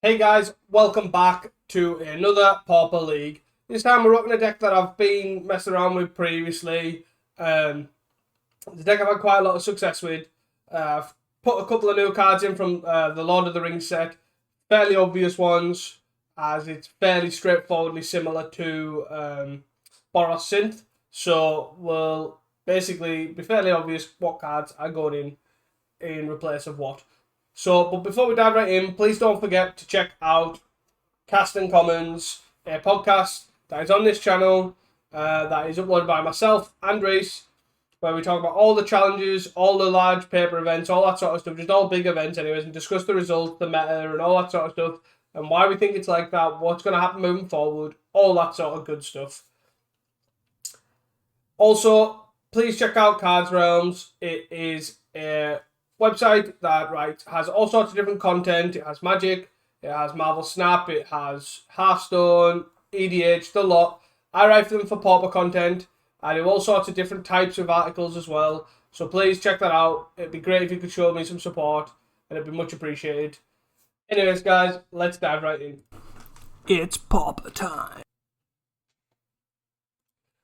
Hey guys, welcome back to another Pauper League. This time we're rocking a deck that I've been messing around with previously. The deck I've had quite a lot of success with. I've put a couple of new cards in from the Lord of the Rings set. Fairly obvious ones, as it's fairly straightforwardly similar to Boros Synth. So we'll basically be fairly obvious what cards are going in replace of what. So, but before we dive right in, please don't forget to check out Cast and Commons, a podcast that is on this channel, that is uploaded by myself and Reese, where we talk about all the challenges, all the large paper events, all that sort of stuff, just all big events anyways, and discuss the results, the meta, and all that sort of stuff, and why we think it's like that, what's going to happen moving forward, all that sort of good stuff. Also, please check out Cards Realms. It is a website that has all sorts of different content. It has Magic, it has Marvel Snap, it has Hearthstone, EDH, the lot. I write for them for Pauper content. I do all sorts of different types of articles as well. So please check that out. It'd be great if you could show me some support, and it'd be much appreciated. Anyways, guys, let's dive right in. It's Pauper time.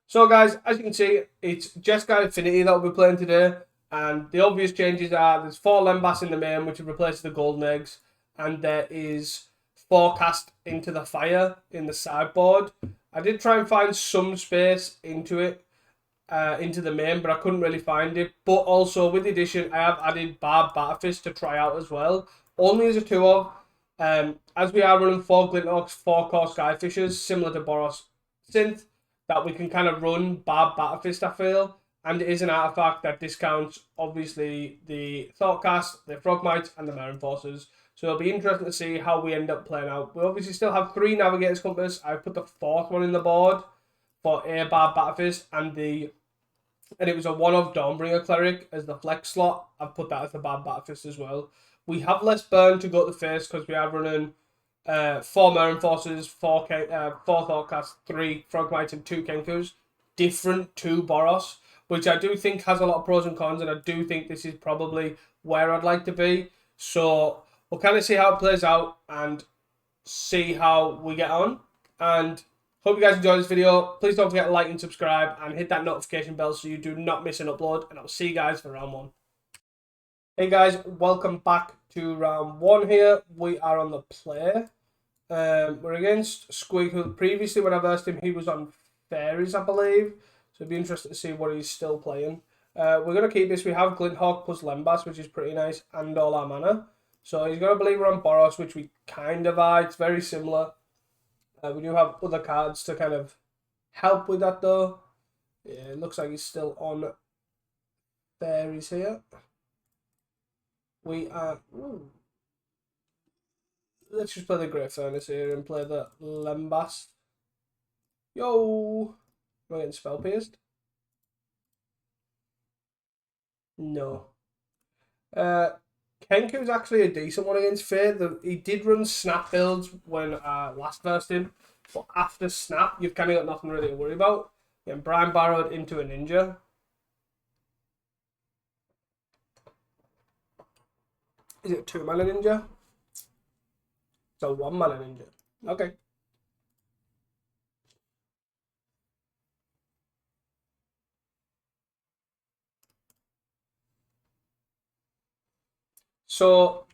So, guys, as you can see, it's Jeskai Affinity that we'll be playing today. And the obvious changes are there's 4 Lembas in the main, which replaces the golden eggs. And there is 4 cast into the fire in the sideboard. I did try and find some space into it, into the main, but I couldn't really find it. But also, with the addition, I have added Barb Batterfist to try out as well. Only as a 2 of. As we are running 4 Glinthawks, 4 Core Skyfishers, similar to Boros Synth, that we can kind of run Barb Batterfist, I feel. And it is an artifact that discounts, obviously, the Thoughtcast, the Frogmites, and the Myr Enforcers. So it'll be interesting to see how we end up playing out. We obviously still have 3 Navigator's Compass. I've put the 4th one in the board for a Barb Batterfist, and it was a 1 of Dawnbringer Cleric as the flex slot. I've put that as the Barb Batterfist as well. We have less burn to go to the face because we are running 4 Myr Enforcers, 4 Thoughtcast, 3 Frogmites, and 2 Kenkus. Different to Boros, which I do think has a lot of pros and cons, and I do think this is probably where I'd like to be. So we'll kind of see how it plays out and see how we get on. And hope you guys enjoy this video. Please don't forget to like and subscribe and hit that notification bell so you do not miss an upload. And I'll see you guys for round 1. Hey guys, welcome back to round 1 here. We are on the play. We're against Squeak, who previously when I versed him, he was on Fairies, I believe. So it'd be interesting to see what he's still playing. We're going to keep this. We have Glinthawk plus Lembas, which is pretty nice, and all our mana. So he's got a Believer on Boros, which we kind of are. It's very similar. We do have other cards to kind of help with that, though. Yeah, it looks like he's still on Fairies here. We are... Ooh. Let's just play the Great Furnace here and play the Lembas. Yo! Am I getting spell pierced? No. Kenku's actually a decent one against Fate. He did run Snap builds when last versed him, but after Snap, you've kind of got nothing really to worry about. Getting Brian Barrowed into a Ninja. Is it a 2-mana Ninja? It's a 1-mana Ninja. Okay. So,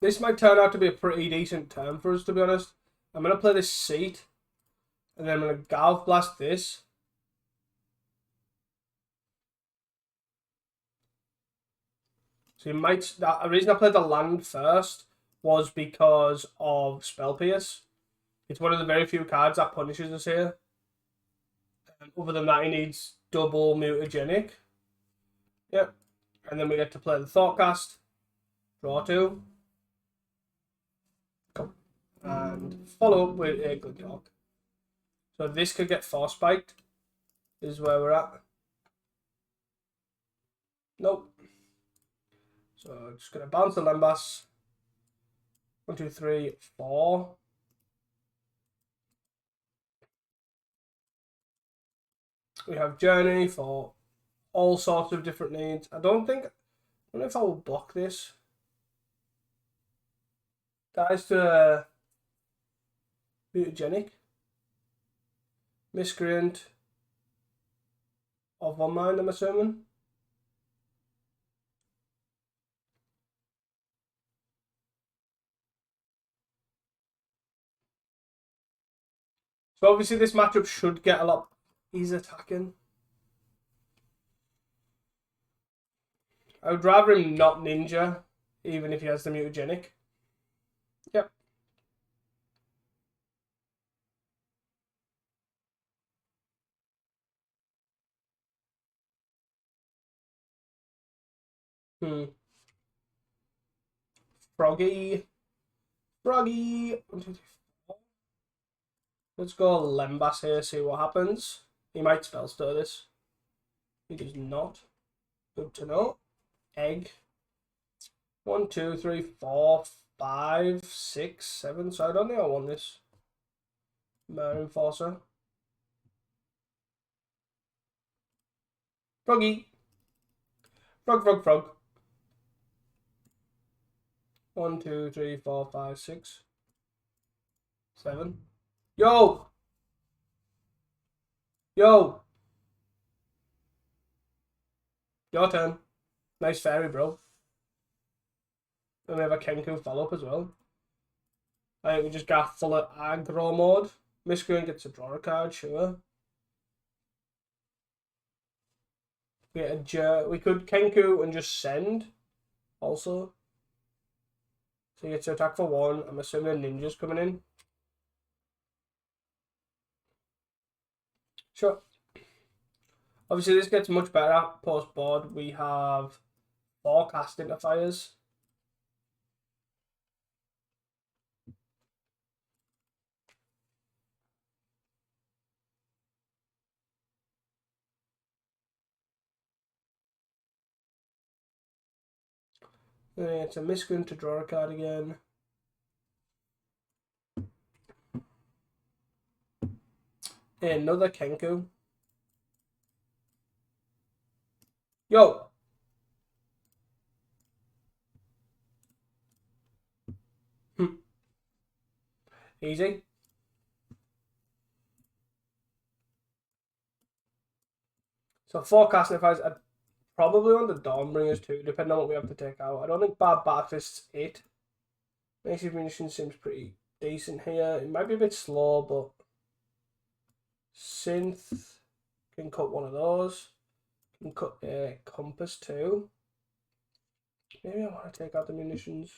this might turn out to be a pretty decent turn for us, to be honest. I'm going to play this Seat, and then I'm going to Galv Blast this. So you might... The reason I played the land first was because of Spell Pierce. It's one of the very few cards that punishes us here. And other than that, he needs double Mutagenic. Yep. And then we get to play the Thoughtcast. Draw 2. And follow up with a Glinthawk. So this could get Force Spiked. This is where we're at. Nope. So just going to bounce the Lembas. 1, 2, 3, 4. We have Journey for all sorts of different needs. I don't know if I will block this. Dies to mutagenic. Miscreant of 1 mind, I'm assuming. So obviously this matchup should get a lot. He's attacking. I would rather him not ninja, even if he has the mutagenic. Yep. Froggy. 1, 2, 3, 4. Let's go Lembas here, see what happens. He might spell stir this. He does not. Good to know. Egg. 1, 2, 3, 4, 5, 6, 7. So I don't think I want this. Myr Enforcer. Froggy. Frog, frog, frog. 1, 2, 3, 4, 5, 6, 7. Yo! Yo! Your turn. Nice fairy, bro. And we have a Kenku follow-up as well. I think we just got full of aggro mode. Miscreant gets to draw a card, sure. We could Kenku and just send, also. So you get to attack for 1. I'm assuming Ninja's coming in. Sure. Obviously, this gets much better post board. We have 4 cast interfires. It's a miscreant to draw a card again. Another Kenku. Yo! Easy. So 4 casting fights. I probably want the Dawnbringers too, depending on what we have to take out. I don't think Bad Batfist's it. Massive Munitions seems pretty decent here. It might be a bit slow, but Synth can cut one of those. Can cut Compass too. Maybe I want to take out the Munitions.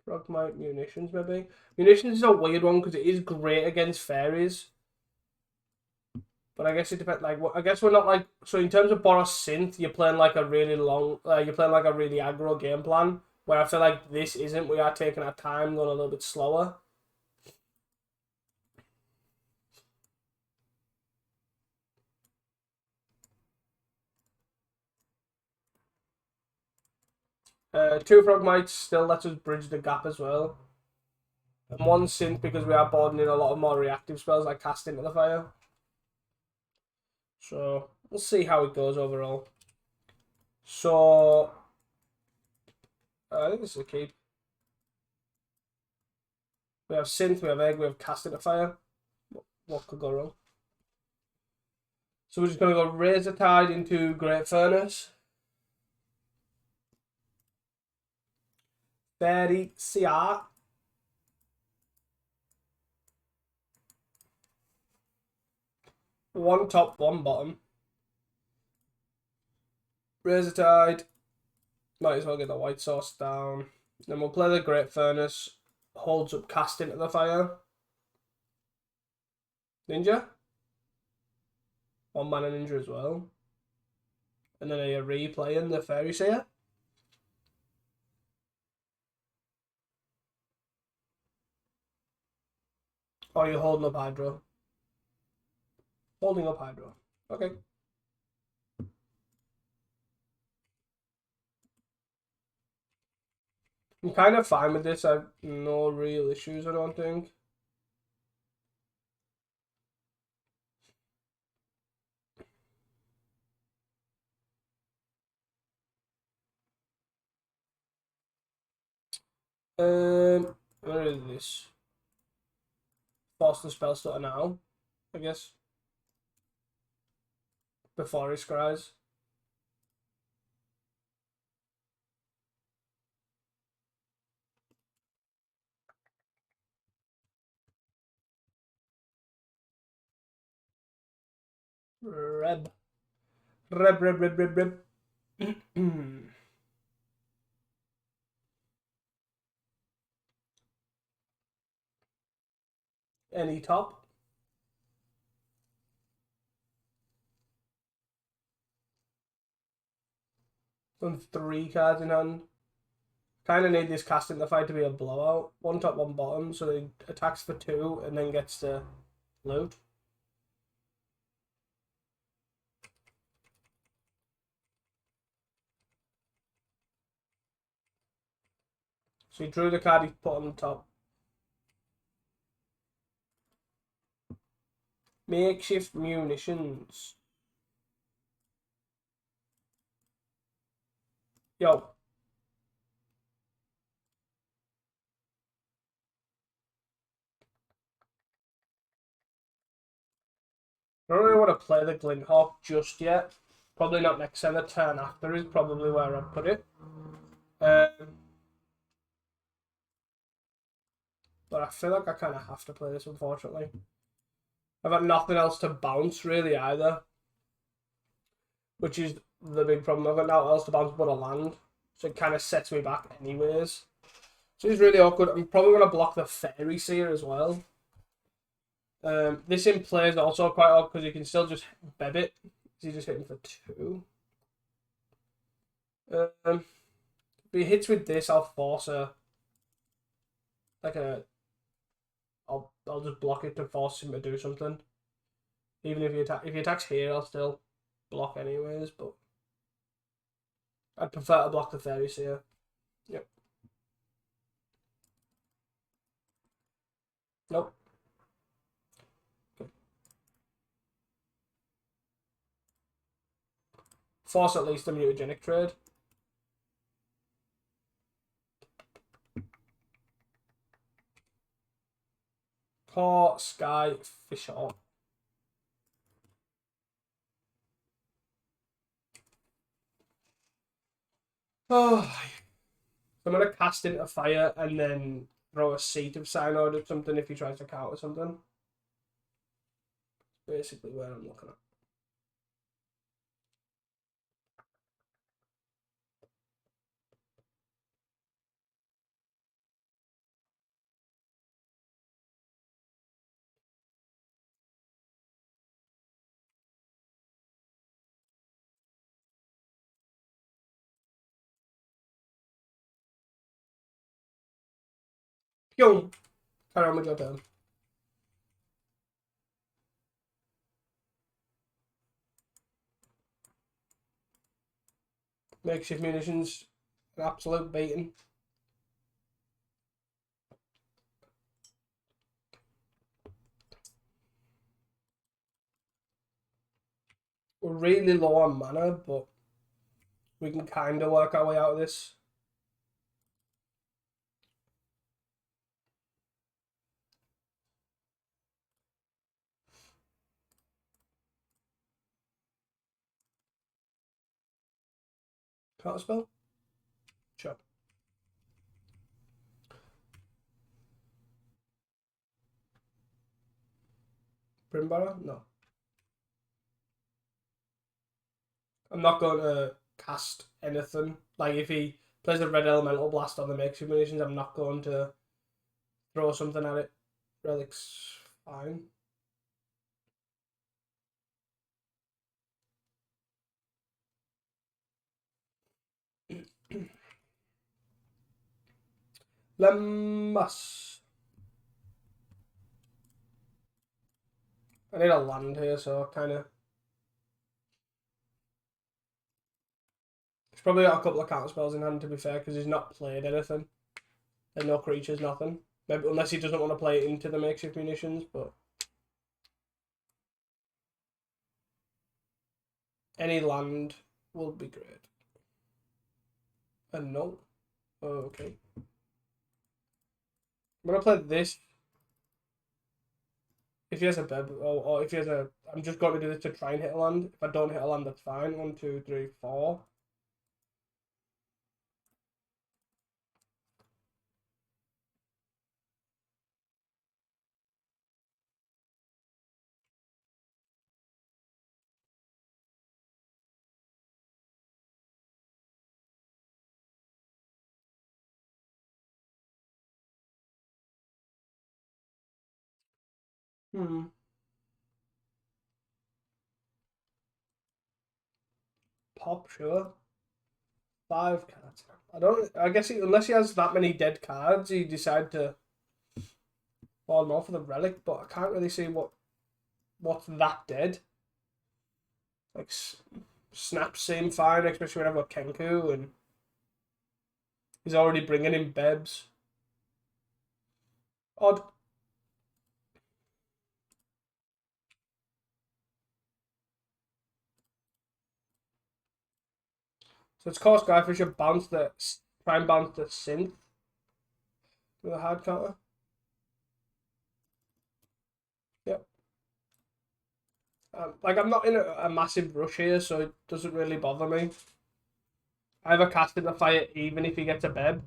Frogmite Munitions, maybe. Munitions is a weird one because it is great against fairies. But I guess it depends. Like, I guess we're not like. So in terms of Boros Synth, you're playing like a really long. You're playing like a really aggro game plan. Where I feel like this isn't. We are taking our time, going a little bit slower. Two Frogmites still lets us bridge the gap as well. And 1 Synth because we are boarding in a lot of more reactive spells like Cast Into the Fire. So we'll see how it goes overall. So I think this is a keep. We have Synth, we have Egg, we have Cast Into Fire. What could go wrong? So we're just going to go Razor Tide into Great Furnace. Fairy CR. One top, one bottom. Razor Tide. Might as well get the white sauce down. Then we'll play the Great Furnace. Holds up Cast Into the Fire. Ninja. 1 mana ninja as well. And then are you replaying the Fairy Seer? Or are you holding up Hydro? Holding up Hydro. Okay. I'm kind of fine with this. I have no real issues, I don't think. Where is this? Force the spell stutter now, I guess. Before he scries. Reb. Reb. Any top? Done 3 cards in hand. Kind of need this casting the fight to be a blowout. 1 top, 1 bottom, so he attacks for 2 and then gets to loot. So he drew the card he put on the top. Makeshift munitions. Yo. I don't really want to play the Glinthawk just yet. Probably not next turn. The turn after is probably where I'd put it. But I feel like I kind of have to play this, unfortunately. I've got nothing else to bounce, really, either. Which is the big problem. I've got nothing else to bounce but a land. So it kind of sets me back anyways. So it's really awkward. I'm probably going to block the Fairy Seer as well. This in play is also quite odd because you can still just beb it. Is he just hitting for 2? If he hits with this, I'll force a... Like a... I'll just block it to force him to do something. Even if he attacks here, I'll still block anyways, but I'd prefer to block the Fairy Seer. Yep. Nope. Force at least a mutagenic trade. Core, Sky, Fisher. Oh, I'm going to cast into fire and then throw a Seat of Synod or something if he tries to counter something. Basically where I'm looking at. Yo, carry on with your turn. Makeshift munitions, an absolute beating. We're really low on mana, but we can kind of work our way out of this. Counter spell? Sure. Brimbarrow? No. I'm not going to cast anything. Like, if he plays a red elemental blast on the makeshift munitions, I'm not going to throw something at it. Relic's fine. Lemas. I need a land here, so kind of. He's probably got a couple of counter spells in hand, to be fair, because he's not played anything. Like, no creatures, nothing. Maybe unless he doesn't want to play it into the makeshift munitions, but any land will be great. And no. Okay. I'm gonna play this. If he has a bib, or if he has a, I'm just going to do this to try and hit a land. If I don't hit a land, that's fine. 1, 2, 3, 4. Pop, sure. 5 cards. I don't. I guess unless he has that many dead cards, he decide to fall more for the relic. But I can't really see what's that dead. Like Snap seem fine, especially when I've got Kenku and he's already bringing in Bebs. Odd. So it's called Skyfisher bounce the try and bounce the synth with a hard counter. Yep. Like I'm not in a massive rush here, so it doesn't really bother me. I have a cast in the fire even if he gets a Beb.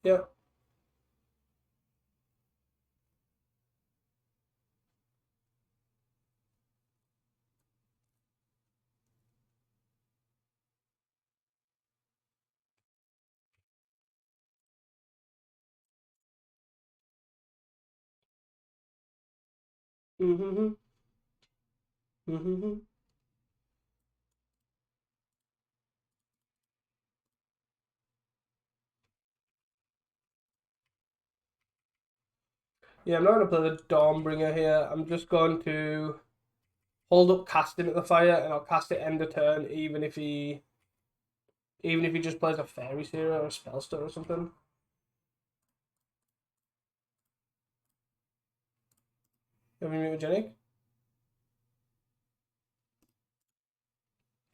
Yeah. Mm-hmm. Mm-hmm. Yeah, I'm not going to play the Dawnbringer here. I'm just going to hold up casting at the fire, and I'll cast it end of turn, even if he just plays a Fairy Seer or a Spellstar or something. Have you mutagenic?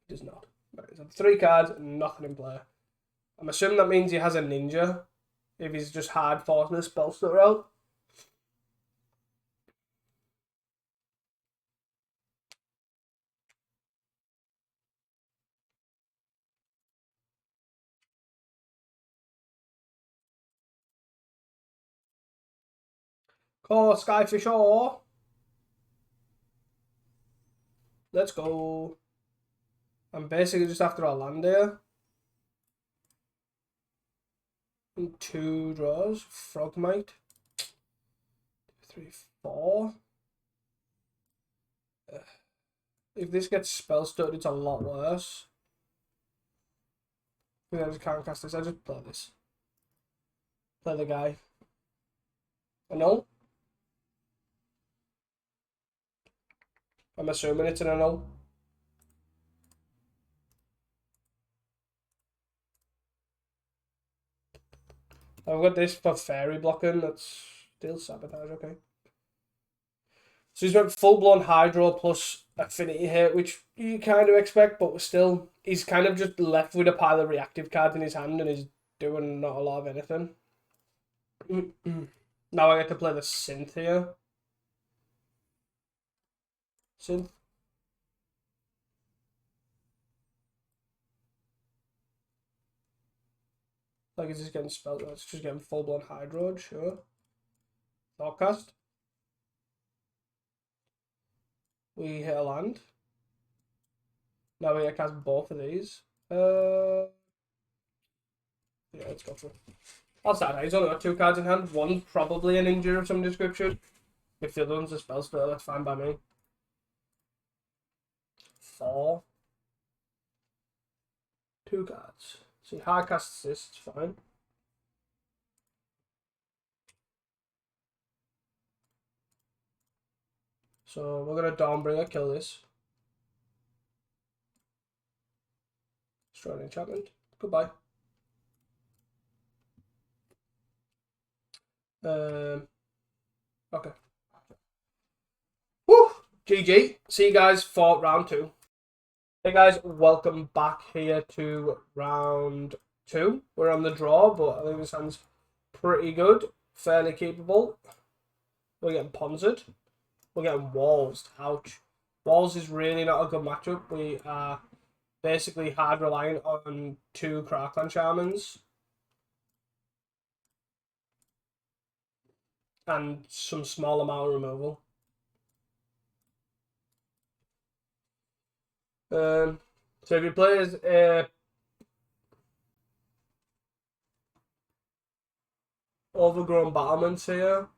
He does not. Right, so 3 cards, nothing in play. I'm assuming that means he has a Ninja. If he's just hard forcing a Spellstar out. Call Skyfish or let's go. I'm basically just after a land here. And 2 draws. Frogmite. 3, 4. If this gets spell studded, it's a lot worse. I just can't cast this. I just play this. Play the guy. I know. I'm assuming it's an annul. I've got this for fairy blocking. That's still sabotage. Okay. So he's went full blown hydro plus affinity hit, which you kind of expect, but still, he's kind of just left with a pile of reactive cards in his hand and he's doing not a lot of anything. Now I get to play the synth here. Synth. Like, is this getting spelled? It's just getting full blown hydro, sure. Thoughtcast. We hit a land. Now we cast both of these. Yeah, let's go for it. I'll start. He's only got 2 cards in hand. One's probably an injury of some description. If the other one's a spell spell, that's fine by me. 4. 2 cards. See, hard cast this, it's fine. So we're gonna Dawnbringer, kill this. Destroy an enchantment. Goodbye. Okay. Woo! GG. See you guys for round 2. Hey guys, welcome back here to round 2. We're on the draw, but I think this hand's pretty good, fairly capable. We're getting ponzored. We're getting walls. Ouch. Walls is really not a good matchup. We are basically hard reliant on 2 Crackland Shamans and some small amount of removal. So if he plays Overgrown Battlements here,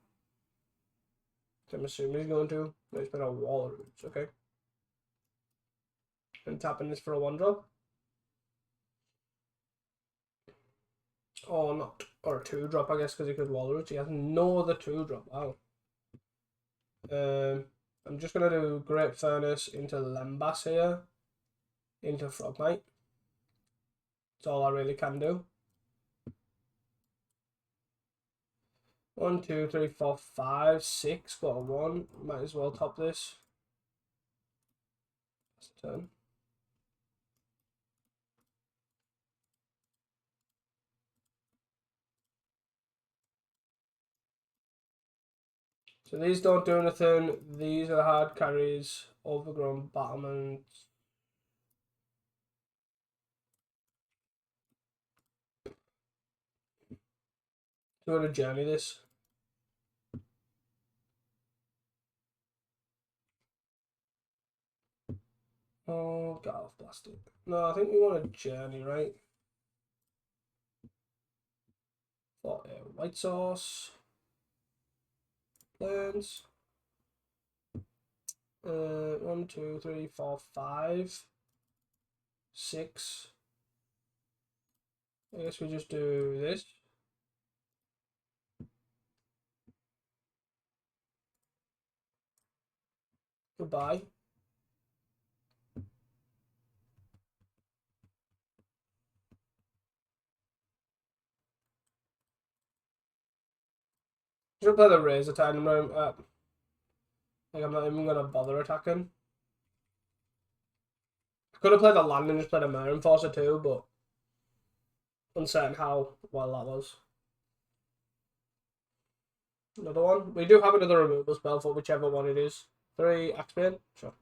I'm assuming he's going to. He's been a wall of roots, okay. And tapping this for a 1-drop. Or not. Or a 2-drop, I guess, because he could wall roots. He has no other 2-drop. Wow. I'm just going to do Great Furnace into Lembas here. Into Frog Knight. That's all I really can do. 1, 2, 3, 4, 5, 6. Got a 1. Might as well top this. That's a turn. So these don't do anything. These are hard carries. Overgrown Battlements. Do you want to journey this? Oh, get off plastic. No, I think we want a journey, right? For white sauce. Plans. 1, 2, 3, 4, 5, 6. I guess we just do this. Goodbye. Should play the Razor Tide. I'm not even gonna bother attacking. I could have played the land and just played a Myr Enforcer too, but uncertain how well that was. Another one. We do have another removal spell for whichever one it is. 3 Axebane. Sure.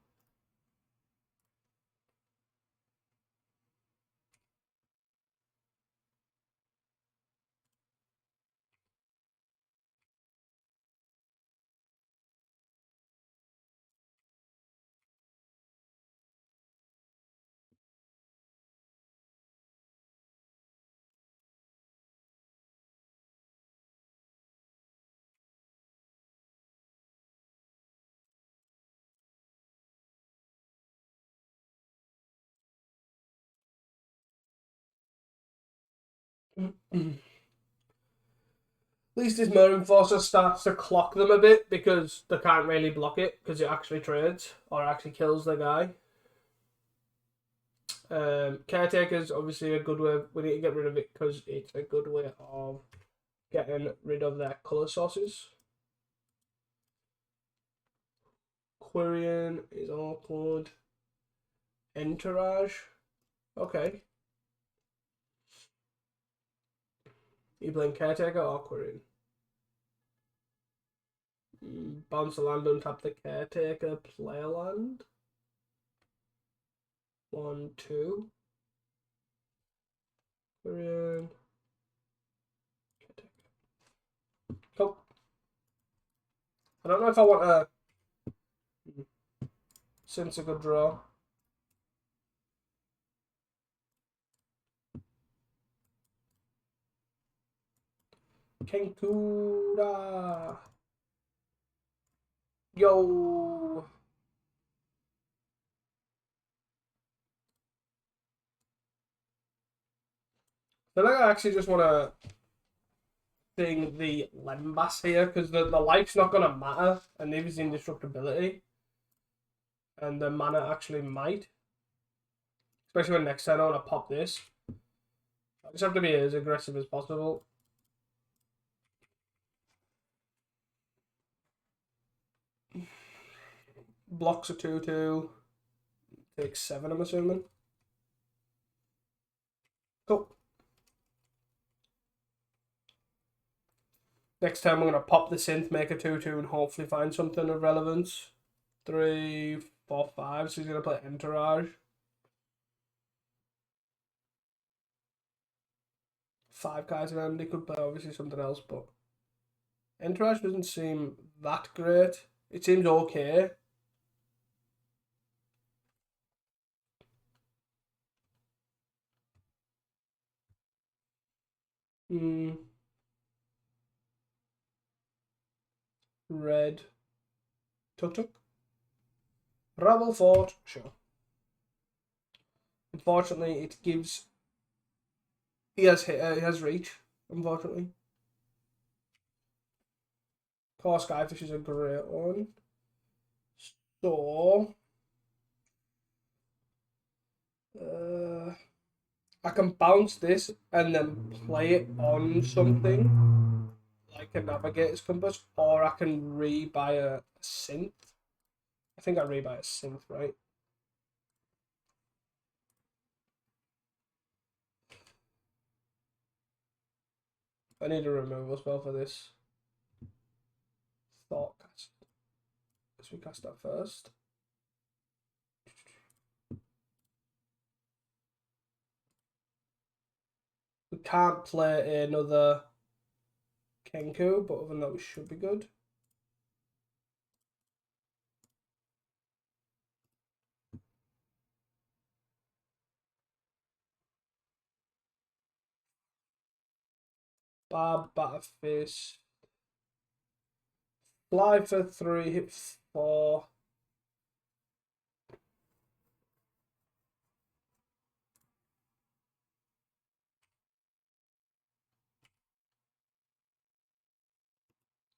At least his Myr Enforcer starts to clock them a bit because they can't really block it because it actually trades or actually kills the guy. Caretaker's obviously a good way. We need to get rid of it because it's a good way of getting rid of their colour sources. Quirion is awkward. Entourage. Okay. You playing Caretaker or Quirion? Bounce the land, untap the Caretaker, play a land. 1, 2. Quirion. Caretaker. Cool. I don't know if I want a. Since a good draw. Kenkura. Yo. I feel like I actually just want to thing the Lembas here because the life's not going to matter and neither is indestructibility. And the mana actually might. Especially when next turn I want to pop this. I just have to be as aggressive as possible. Blocks a 2-2. Takes 7, I'm assuming. Cool. Next time we're going to pop the synth, make a 2/2, and hopefully find something of relevance. 3, 4, 5. So he's going to play Entourage. 5 cards in hand. He could play obviously something else, but Entourage doesn't seem that great. It seems okay. Red. Tuk. Rabble Fort. Sure. Unfortunately, it gives. He has reach. Unfortunately. Core Skyfish is a great one. So. I can bounce this and then play it on something like a Navigator's Compass, or I can rebuy a synth. I think I rebuy a synth, right? I need a removal spell for this. Thought cast. Let's recast that first. We can't play another Kenku, but other than that, we should be good. Barb, Batterface. Fly for 3, hit 4.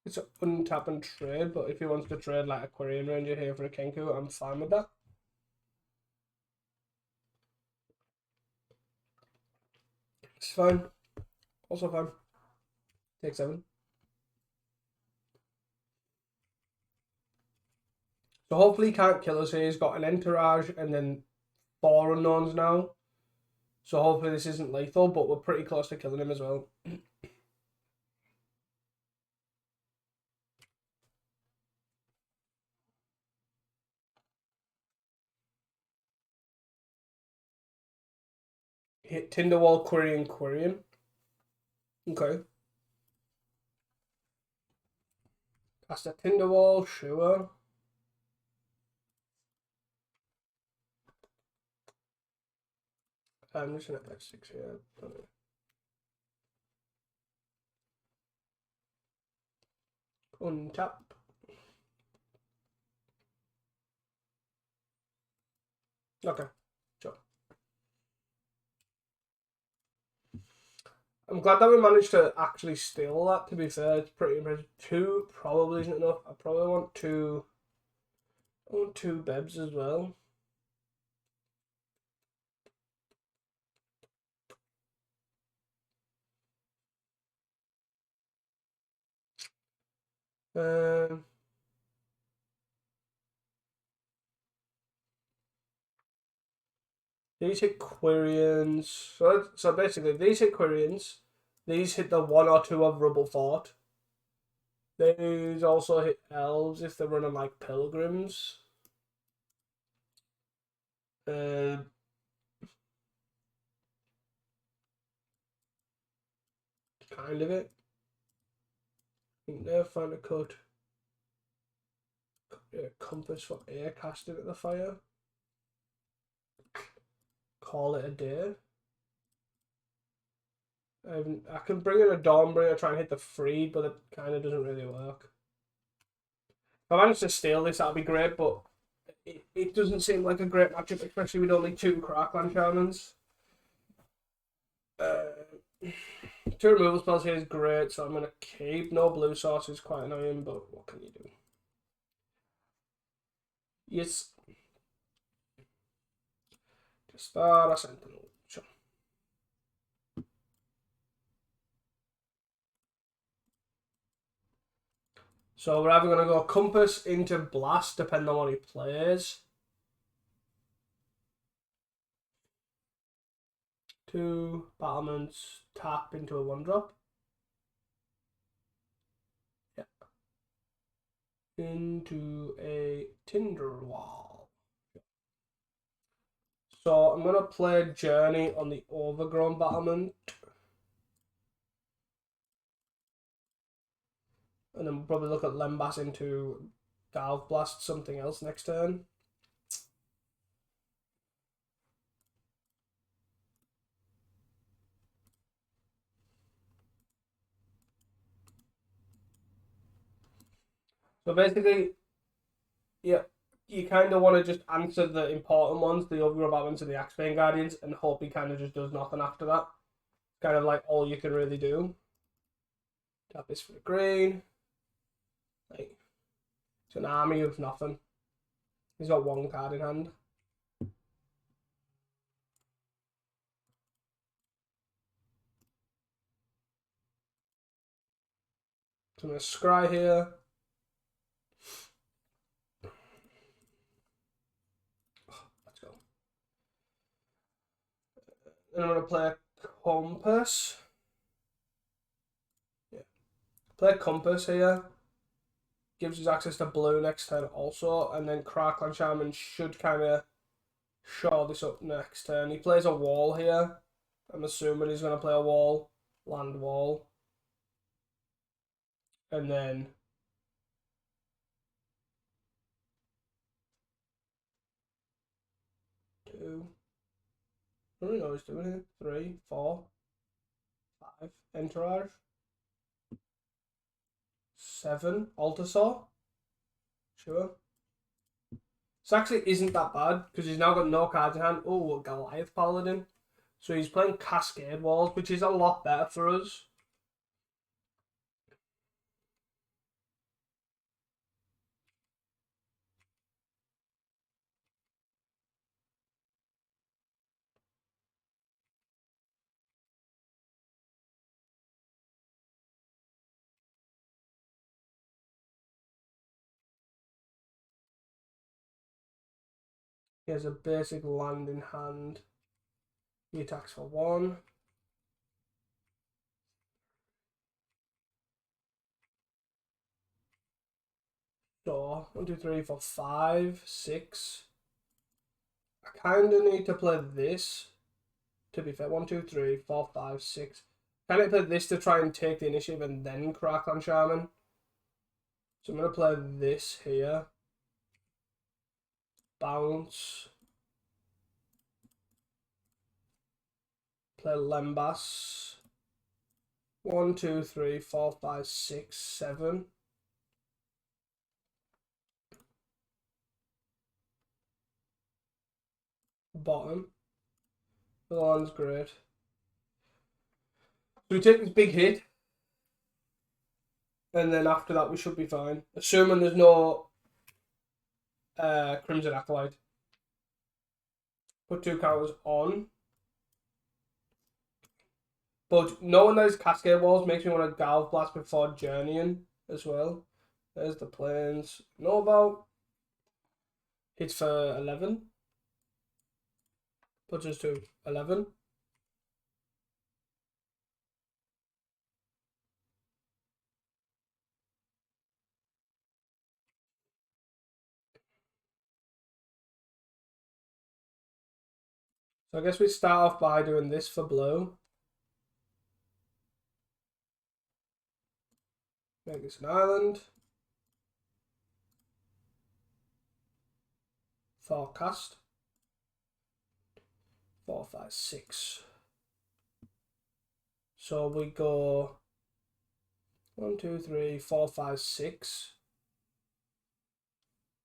It's an untap and trade, but if he wants to trade like Aquarian Ranger here for a Kenku, I'm fine with that. It's fine. Also fine. Take 7. So hopefully he can't kill us here. He's got an Entourage and then 4 unknowns now. So hopefully this isn't lethal, but we're pretty close to killing him as well. Hit Tinderwall, Quirion. Okay. Cast a Tinderwall, sure. I'm just gonna F6 here. Untap. Okay, sure. I'm glad that we managed to actually steal that, to be fair. It's pretty impressive. 2 probably isn't enough. I probably want 2. I want 2 Bebs as well. These hit Quirions. So basically, these hit Quirions. These hit the 1 or 2 of Rubble Fort. These also hit Elves if they're running like Pilgrims. Kind of it. I think they're trying to cut Compass for air casting at the fire. Call it a day. I can bring in a Dawnbringer, try and hit the Freed, but it kind of doesn't really work. If I manage to steal this, that'll be great, but it doesn't seem like a great matchup, especially with only 2 Crackland Shamans. 2 removal spells here is great, so I'm going to keep. No blue source is quite annoying, but what can you do? Yes. Just a Sentinel. Sure. So we're either going to go Compass into Blast, depending on what he plays. 2 battlements, tap into a 1-drop. Yeah. Into a Tinderwall. So I'm going to play Journey on the Overgrown battlement. And then we'll probably look at Lembas into Galv Blast, something else next turn. So basically, yeah, you kind of want to just answer the important ones, the Overgrown Battlements and the Axebane Guardians, and hope he kind of just does nothing after that. Kind of like all you can really do. Tap this for the green. Like, it's an army of nothing. He's got 1 card in hand. So I'm going to scry here. Let's go. And I'm going to play a Compass. Yeah. Play a Compass here. Gives us access to blue next turn also. And then Crackland Shaman should kind of shore this up next turn. He plays a wall here. I'm assuming he's going to play a wall. Land wall. And then two. I don't know what he's doing here. 3, 4, 5. Entourage. 7. Altar Saw. Sure. This actually isn't that bad because he's now got no cards in hand. Oh, a Goliath Paladin. So he's playing Cascade Walls, which is a lot better for us. He has a basic land in hand. He attacks for 1. So 1, 2, 3, 4, 5, 6. I kind of need to play this. To be fair, 1, 2, 3, 4, 5, 6. Kind of play this to try and take the initiative and then crack on Shaman. So I'm going to play this here. Bounce. Play Lembas. 1, 2, 3, 4, 5, 6, 7. Bottom. The land's great. So we take this big hit. And then after that we should be fine. Assuming there's no Crimson Acolyte. Put 2 counters on. But knowing those Cascade Walls makes me want to Galv Blast before journeying as well. There's the planes. Know about. Hits for 11. Puts us to 11. So I guess we start off by doing this for blue. Make this an island. Forecast. 4, 5, 6. So we go 1, 2, 3, 4, 5, 6.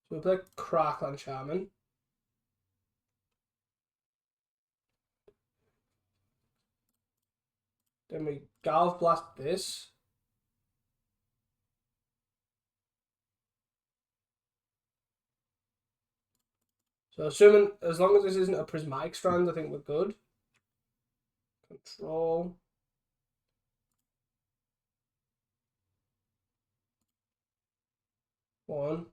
So we play Crackland Shaman. Then we Galv Blast this. So assuming, as long as this isn't a Prismatic Strand, I think we're good. Control. One.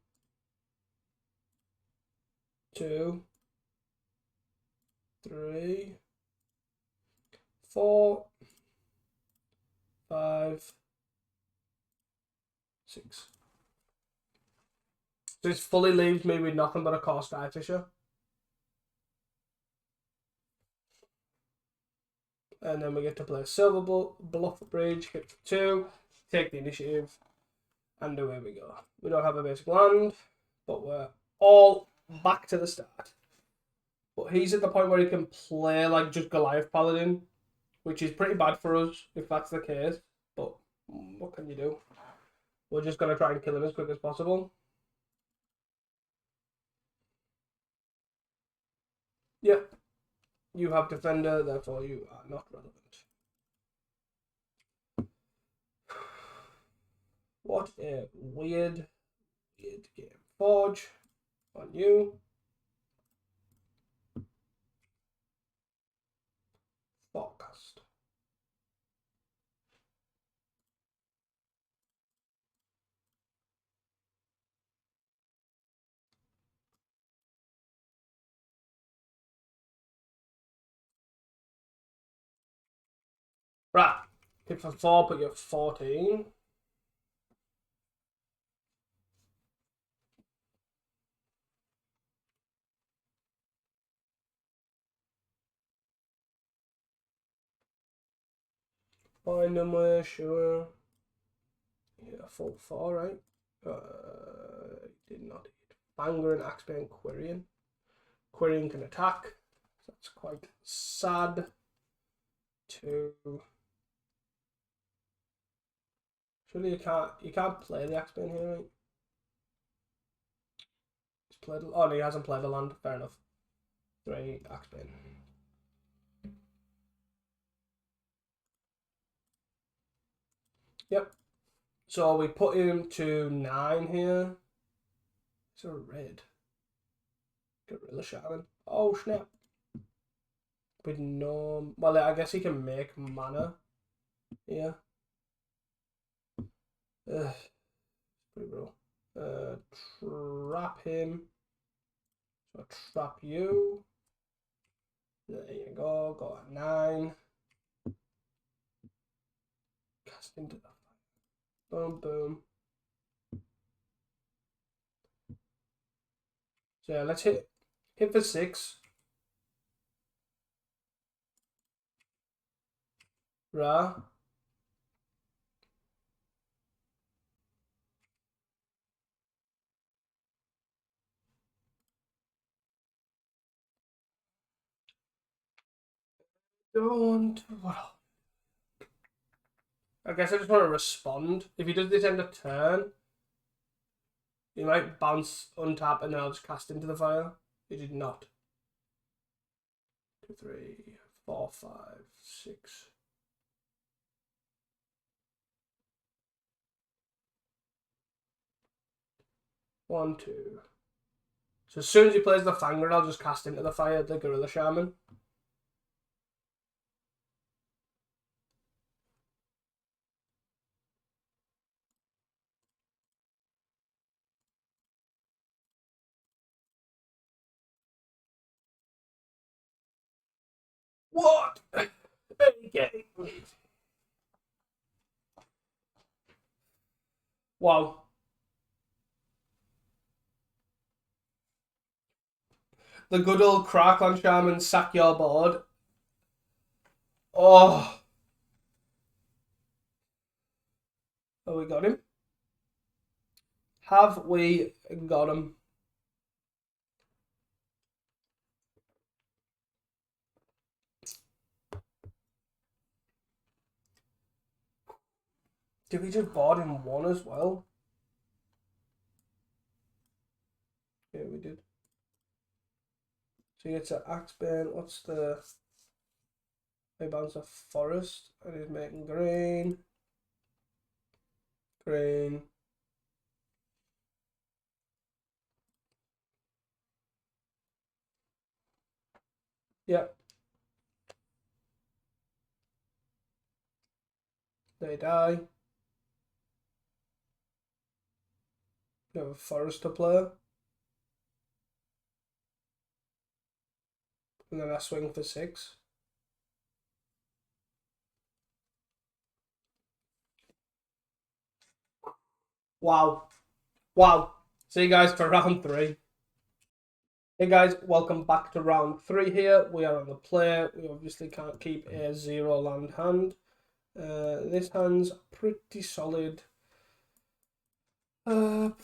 2. 3. 4, 5, 6. So this fully leaves me with nothing but a core Skyfisher. And then we get to play Silver Bluff Bridge, hit for 2, take the initiative, and away we go. We don't have a basic land, but we're all back to the start. But he's at the point where he can play like just Goliath Paladin, which is pretty bad for us if that's the case. But what can you do? We're just going to try and kill him as quick as possible. Yeah. You have Defender, therefore you are not relevant. What a weird game. Forge on you. Forecast. Right. Hit for 4, but you're 14. Find them where, sure. Yeah, full 4, right? Did not hit. Banger and Axebane Quirion. Quirion can attack. So that's quite sad. 2. Surely you can't play the Axebane here, right? He's played. Oh no, he hasn't played the land. Fair enough. 3 Axebane. Yep. So we put him to 9 here. It's a red. Gorilla Shaman. Oh snap. With no. Well, I guess he can make mana. Yeah. Pretty bro. Trap him. So trap you. There you go. Got a 9. Cast into the fire. Boom, boom. So yeah, let's hit for 6. Ra. Don't. What? I guess I just want to respond. If he does this end of turn, he might bounce, untap, and then I'll just cast into the fire. He did not. 2, 3, 4, 5, 6. One, 2. So as soon as he plays the Fanger, I'll just cast into the fire the Gorilla Shaman. What? Okay. Wow. The good old Crackland Shaman sack your board. Oh. Oh, we got him. Have we got him? Did we just board him 1 as well? Yeah, we did. So he gets an Axebane. What's the... He bounce a forest and he's making green. Green. Yep. They die. You have a forest to play. And then I swing for 6. Wow. Wow. See you guys for round 3. Hey guys, welcome back to round 3 here. We are on the play. We obviously can't keep a 0 land hand. This hand's pretty solid. We have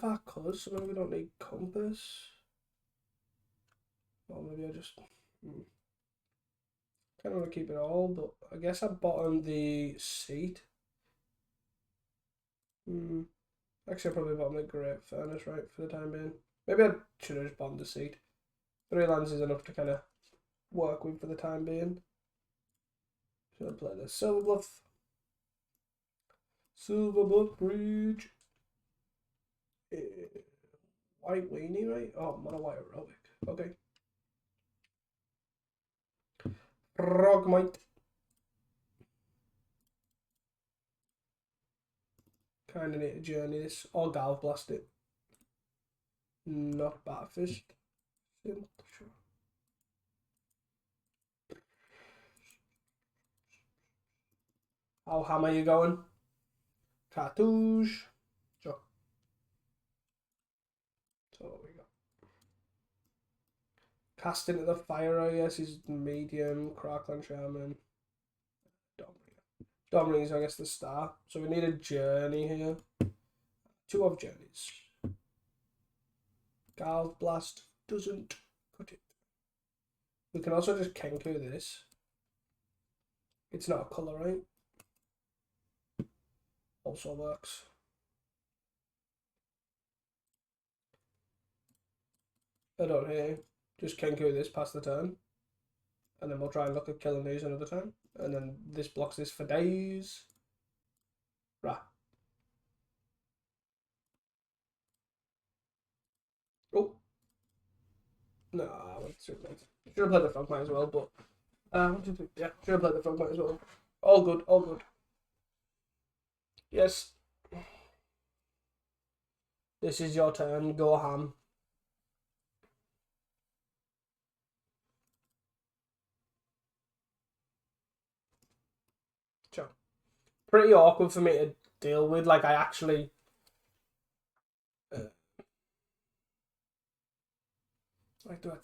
our colours, so maybe we don't need compass. Or maybe I just kind of want to keep it all, but I guess I bottom the seat. Actually, I probably bottom the Great Furnace, right, for the time being. Maybe I should have just bottomed the seat. 3 lands is enough to kind of work with for the time being. Should I play the Silver Bluff? Silver Bluff Bridge. White weenie, right? Oh, mono white aerobic. Okay. Frogmite. Kind of need to journey this. Or Galv Blast it. Not Batfist. Sure. How ham are you going? Cartouche. Sure. So we go. Cast into the fire, I guess, is medium. Crackling Shaman. Dominic is, I guess, the star. So we need a journey here. 2 of journeys. Galv Blast doesn't cut it. We can also just Kenku this. It's not a colour, right? Also works. I don't hear. Just Kenku this past the turn. And then we'll try and look at killing these another time. And then this blocks this for days. Right. Oh. No, I went to should have played the Frogmite as well, but yeah, should have played the Frogmite as well. All good, all good. Yes. This is your turn. Go ham. Sure. Pretty awkward for me to deal with. Like, I actually like, do I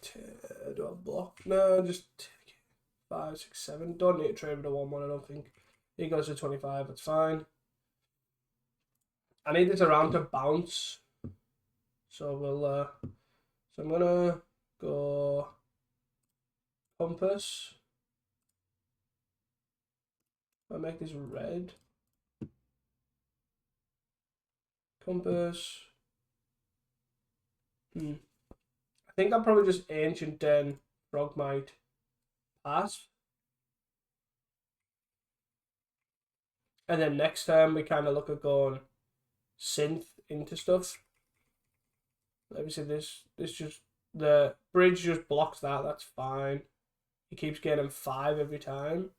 block? No, just take 5, 6, 7. Don't need to trade with a 1-1, I don't think. He goes to 25, that's fine. I need this around to bounce. So we'll so I'm gonna go compass. I'll make this red. Compass. I think I'll probably just Ancient Den, Frogmite, pass. And then next time we kind of look at going synth into stuff. Let me see this. This just, the bridge just blocks that. That's fine. He keeps getting 5 every time.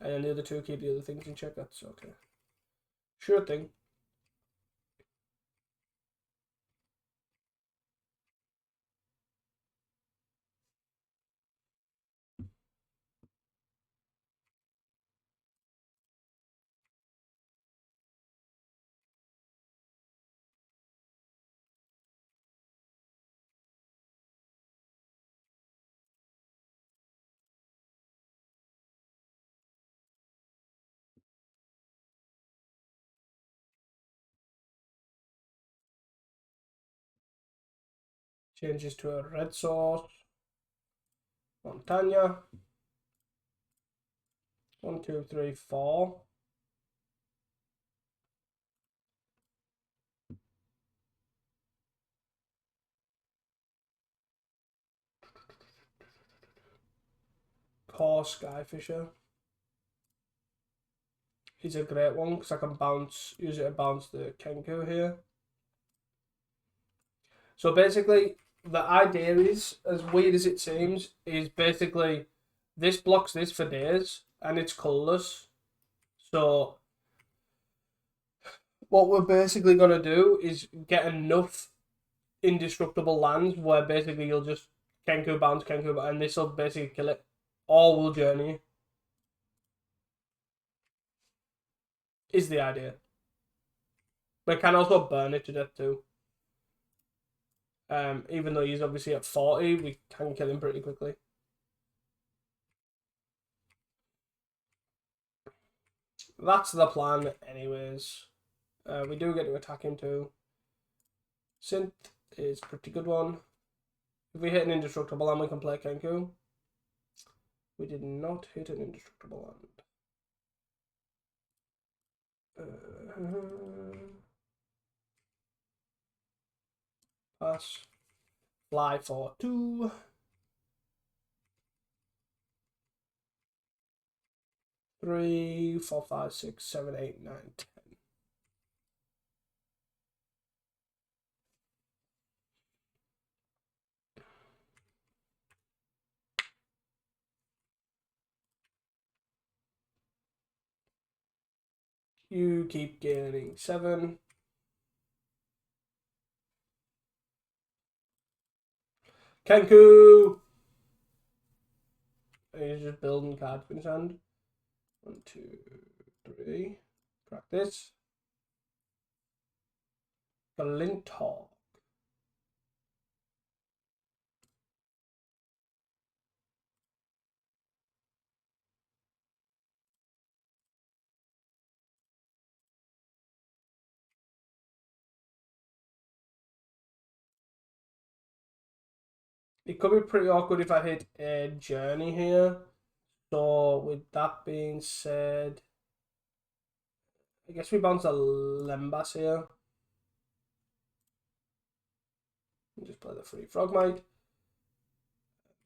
And then the other 2 keep the other things in check. That's okay. Sure thing. Changes to a red source. Montagna. 1, 2, 3, 4. Core Skyfisher. He's a great one because I can use it to bounce the Kenku here. So basically, the idea is, as weird as it seems, is basically this blocks this for days and it's colourless. So what we're basically going to do is get enough indestructible lands where basically you'll just Kenku bounce, and this will basically kill it. Or will journey. Is the idea. But it can also burn it to death too. Even though he's obviously at 40, we can kill him pretty quickly. That's the plan anyways. We do get to attack him too. Synth is a pretty good one. If we hit an indestructible land, we can play Kenku. We did not hit an indestructible land. Pass. Fly for 2. 3, 4, 5, 6, 7, 8, 9, 10. You keep gaining 7. Kenku! He's just building cards in his hand. 1, 2, 3. Practice. Glinthawk. It could be pretty awkward if I hit a journey here. So with that being said, I guess we bounce a Lembas here. Just play the free Frogmite.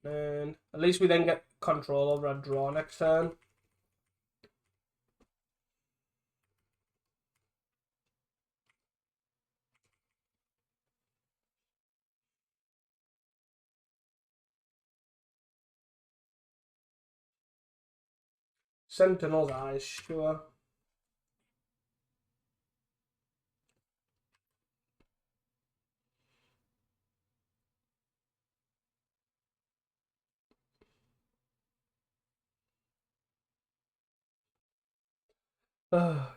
And at least we then get control over our draw next turn. Sentinel's Eyes, sure. Oh,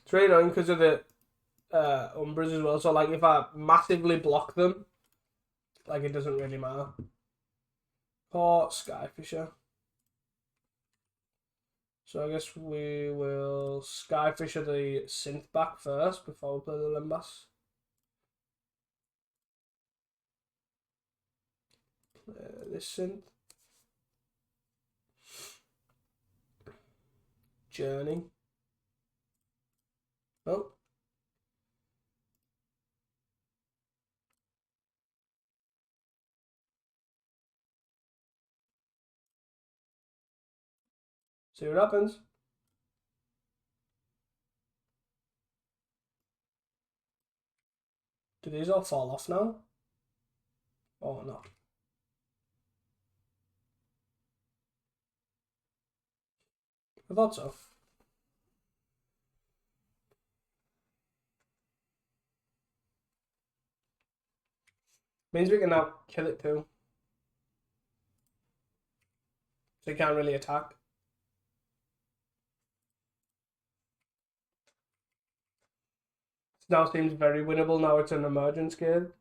it's really annoying because of the Umbras as well. So like if I massively block them, like it doesn't really matter. Or Skyfisher. So I guess we will Skyfisher the Synth back first before we play the Lembas. Play this Synth. Journey. Oh. See what happens. Do these all fall off now? Or not? I thought so. Means we can now kill it too. So you can't really attack. It now seems very winnable now it's an emergence game.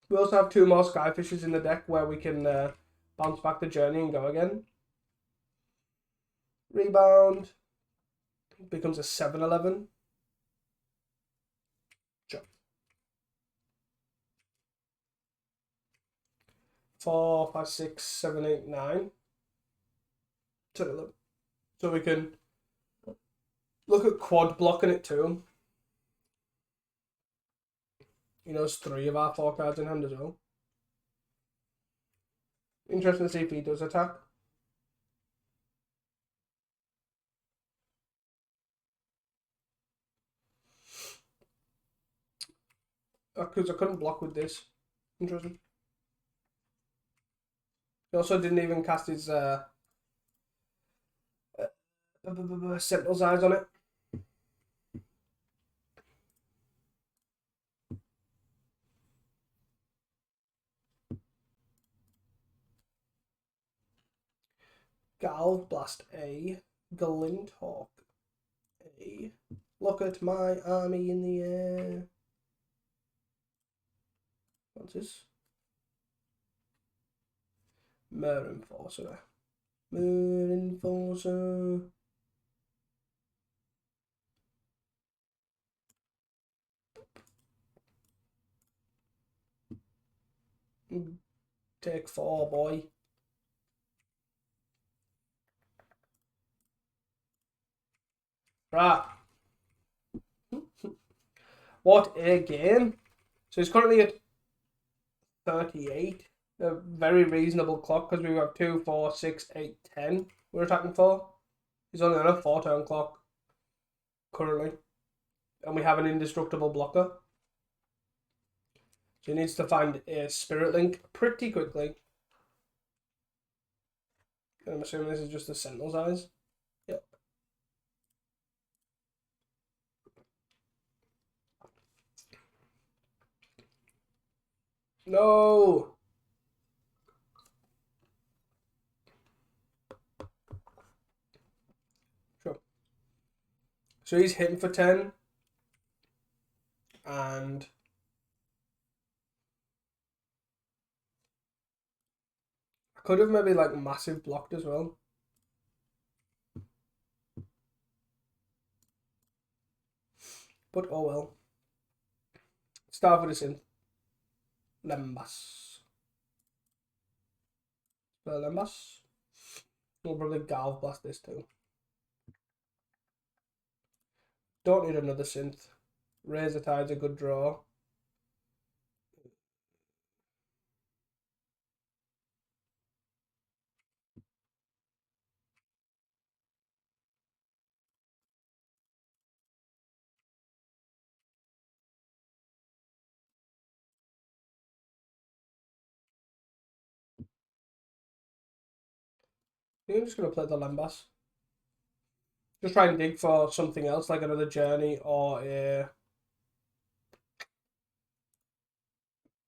We also have 2 more Skyfishes in the deck where we can bounce back the journey and go again. Rebound. Becomes a 7-11. Jump. 4, 5, 6, 7, 8, 9. 10, 11. So we can look at quad blocking it too. You know, it's 3 of our 4 cards in hand as well. Interesting to see if he does attack. Because I couldn't block with this. Interesting. He also didn't even cast his Sentinel's Eyes on it. Galv Blast A. Glinthawk A. Look at my army in the air. What's this? Myr Enforcer. Myr Enforcer. Take 4, boy. Right. What a game. So he's currently at 38. A very reasonable clock because we've got 2, 4, 6, 8, 10 we're attacking for. He's only on a 4-turn clock currently. And we have an indestructible blocker. So he needs to find a Spirit Link pretty quickly. And I'm assuming this is just the Sentinel's Eyes. Yep. No! Sure. So he's hitting for 10. And I could have maybe like massive blocked as well. But oh well. Start with a synth. Lembas. Lembas. We'll probably Galv Blast this too. Don't need another synth. Razor Tide's a good draw. I think I'm just going to play the Lembas. Just try and dig for something else, like another Journey or a...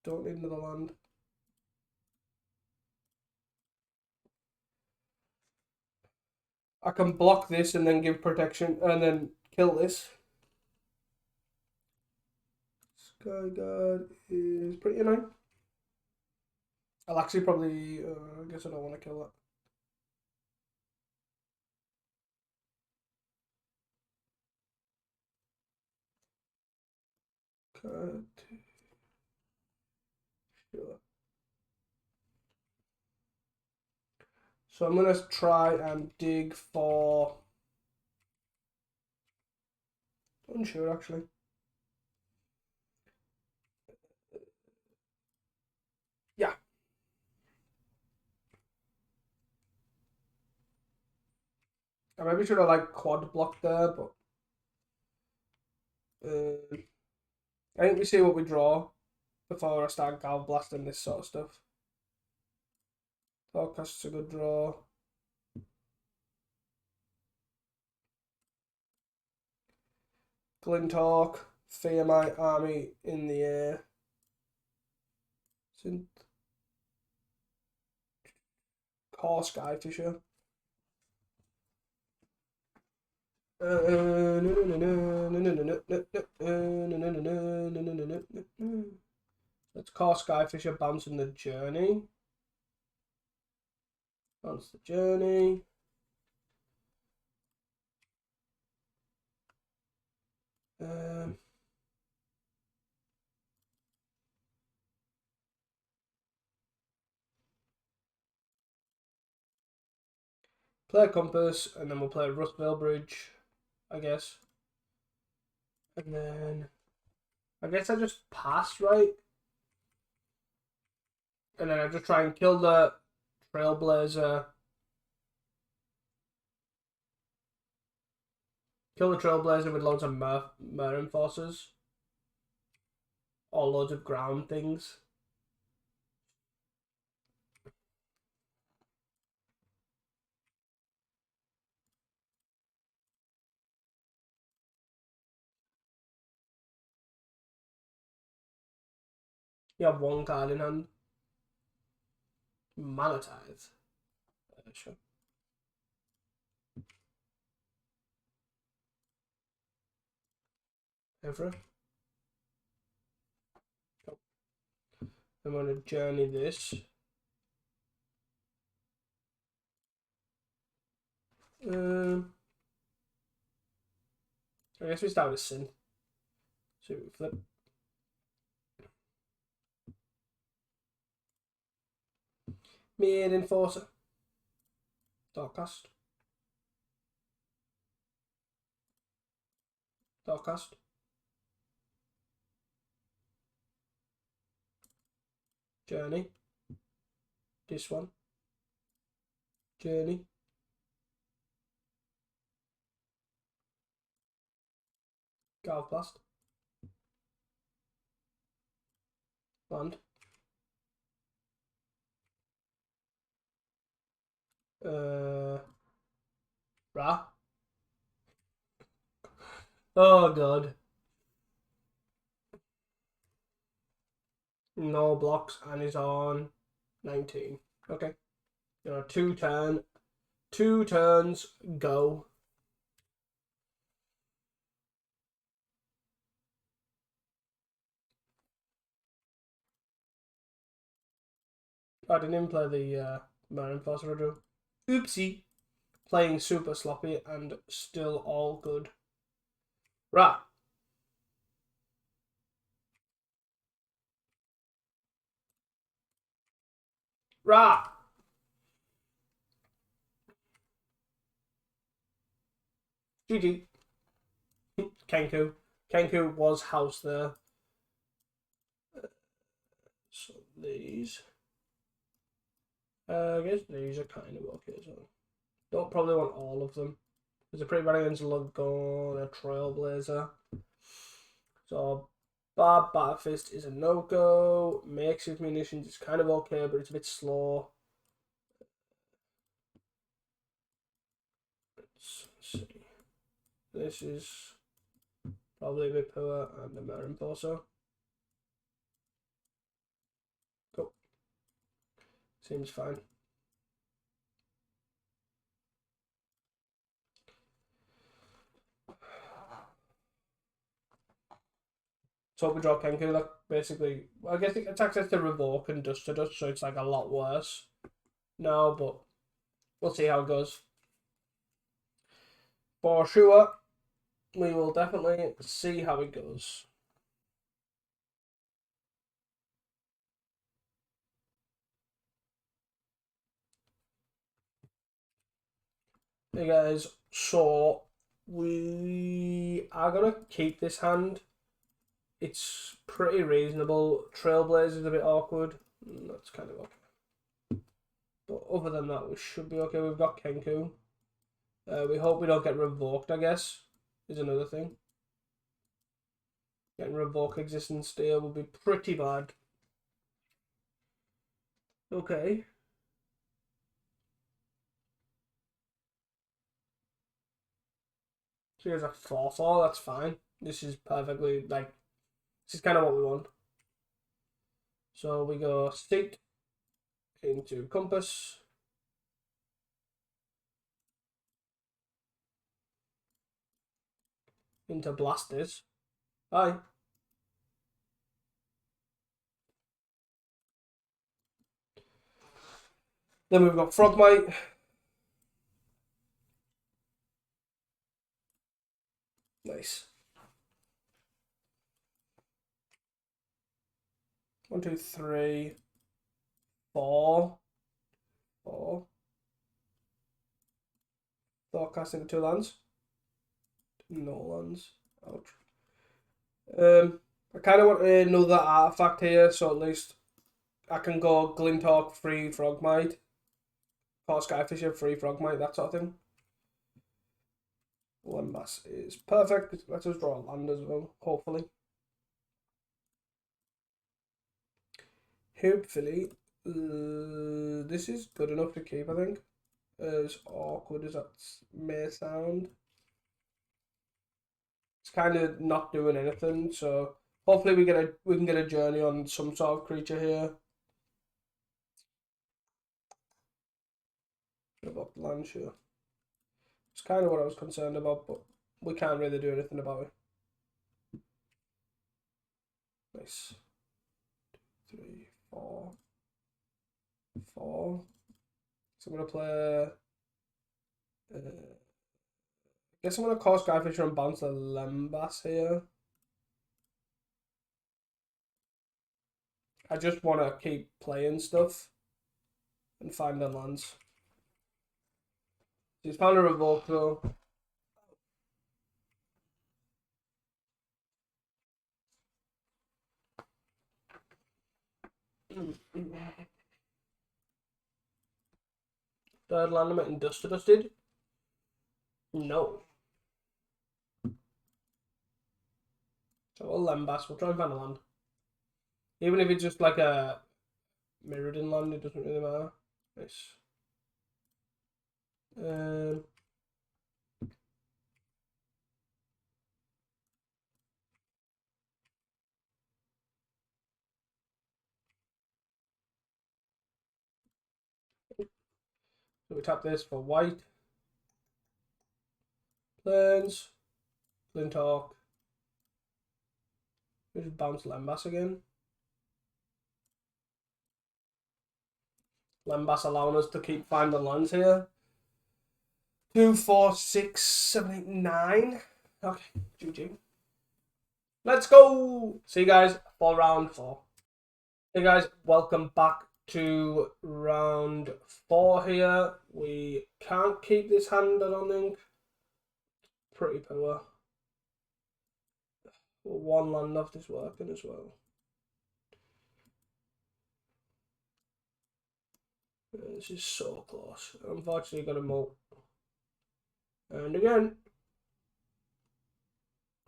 Don't need another land. I can block this and then give protection and then kill this. Sky Guard is pretty annoying. I'll actually probably... I guess I don't want to kill that. Sure. So I'm going to try and dig for... Unsure, actually. Yeah. I maybe should have like quad blocked there, but... I think we see what we draw before I start Galv Blasting this sort of stuff. Forecast's a good draw. Glinthawk, fear my army in the air. Synth. Core Skyfisher. Let's Core Skyfisher, bouncing the Journey. Bounce the Journey. Play Compass, and then we'll play Rustvale Bridge, I guess. And then I guess I just pass, right? And then I just try and kill the Trailblazer. Kill the Trailblazer with loads of Myr Enforcers. Or loads of ground things. You have one card in hand. Mana Tithe. Sure. ever. I'm going to journey this. I guess we start with Sin. So we flip. Myr Enforcer. Darkcast. Darkcast. Journey. This one. Journey. Galblast. Land. Ra. Oh god. No blocks and he's on 19. Okay. Two turns, go. I didn't even play the Myr Enforcer, I drew. Oopsie. Playing super sloppy and still all good. Right. Right. GG. Kenku. Kenku was house there. So these. I guess these are kind of okay as well. Don't probably want all of them. There's a pretty bad against Lagon, a Trailblazer. So Barb Batterfist is a no-go. Makeshift Munitions is kind of okay, but it's a bit slow. Let's see. This is probably a bit poor, and the Myr Enforcer. Cool. Seems fine. So we draw Kenku, that basically, well, I guess it attacks us to Revoke and Dust to Dust, so it's like a lot worse. No, but we'll see how it goes. For sure, we will definitely see how it goes. Hey guys, so we are going to keep this hand. It's pretty reasonable. Trailblazer is a bit awkward. That's kind of okay. But other than that, we should be okay. We've got Kenku. We hope we don't get revoked, I guess, is another thing. Getting revoke existence steel would be pretty bad. Okay. So here's a 4/4, that's fine. This is perfectly, like, this is kind of what we want. So we go Seat into Compass. Into Blasters. Bye. Then we've got Frogmite. Nice. 1, 2, 3, 4. 4. Forecast into 2 lands. No lands. Ouch. I kind of want another artifact here, so at least I can go Glinthawk, free Frogmite. Or Skyfisher, free Frogmite, that sort of thing. Landmass is perfect. Let us draw a land as well, hopefully. Hopefully, this is good enough to keep, I think. As awkward as that may sound. It's kind of not doing anything, so hopefully we can get a journey on some sort of creature here. About land, sure. It's kind of what I was concerned about, but we can't really do anything about it. Nice. 3, 4, 4. So I'm gonna play. I guess I'm gonna call Skyfisher and bounce the Lembas here. I just want to keep playing stuff and finding lands. He's found a revoke though. Third land limit and dusted. No. So we'll Lembas. We'll try and find a land. Even if it's just like a Mirrodin land, it doesn't really matter. Nice. So we tap this for white. Plains. Flintalk. We just bounce Lembas again. Lembas allowing us to keep finding lands here. 2, 4, 6, 7, 8, 9. Okay, GG. Let's go! See you guys for round 4. Hey guys, welcome back to round 4 here. We can't keep this hand, I don't think. Pretty poor. One land left is working as well. This is so close. Unfortunately, got a molt. And again.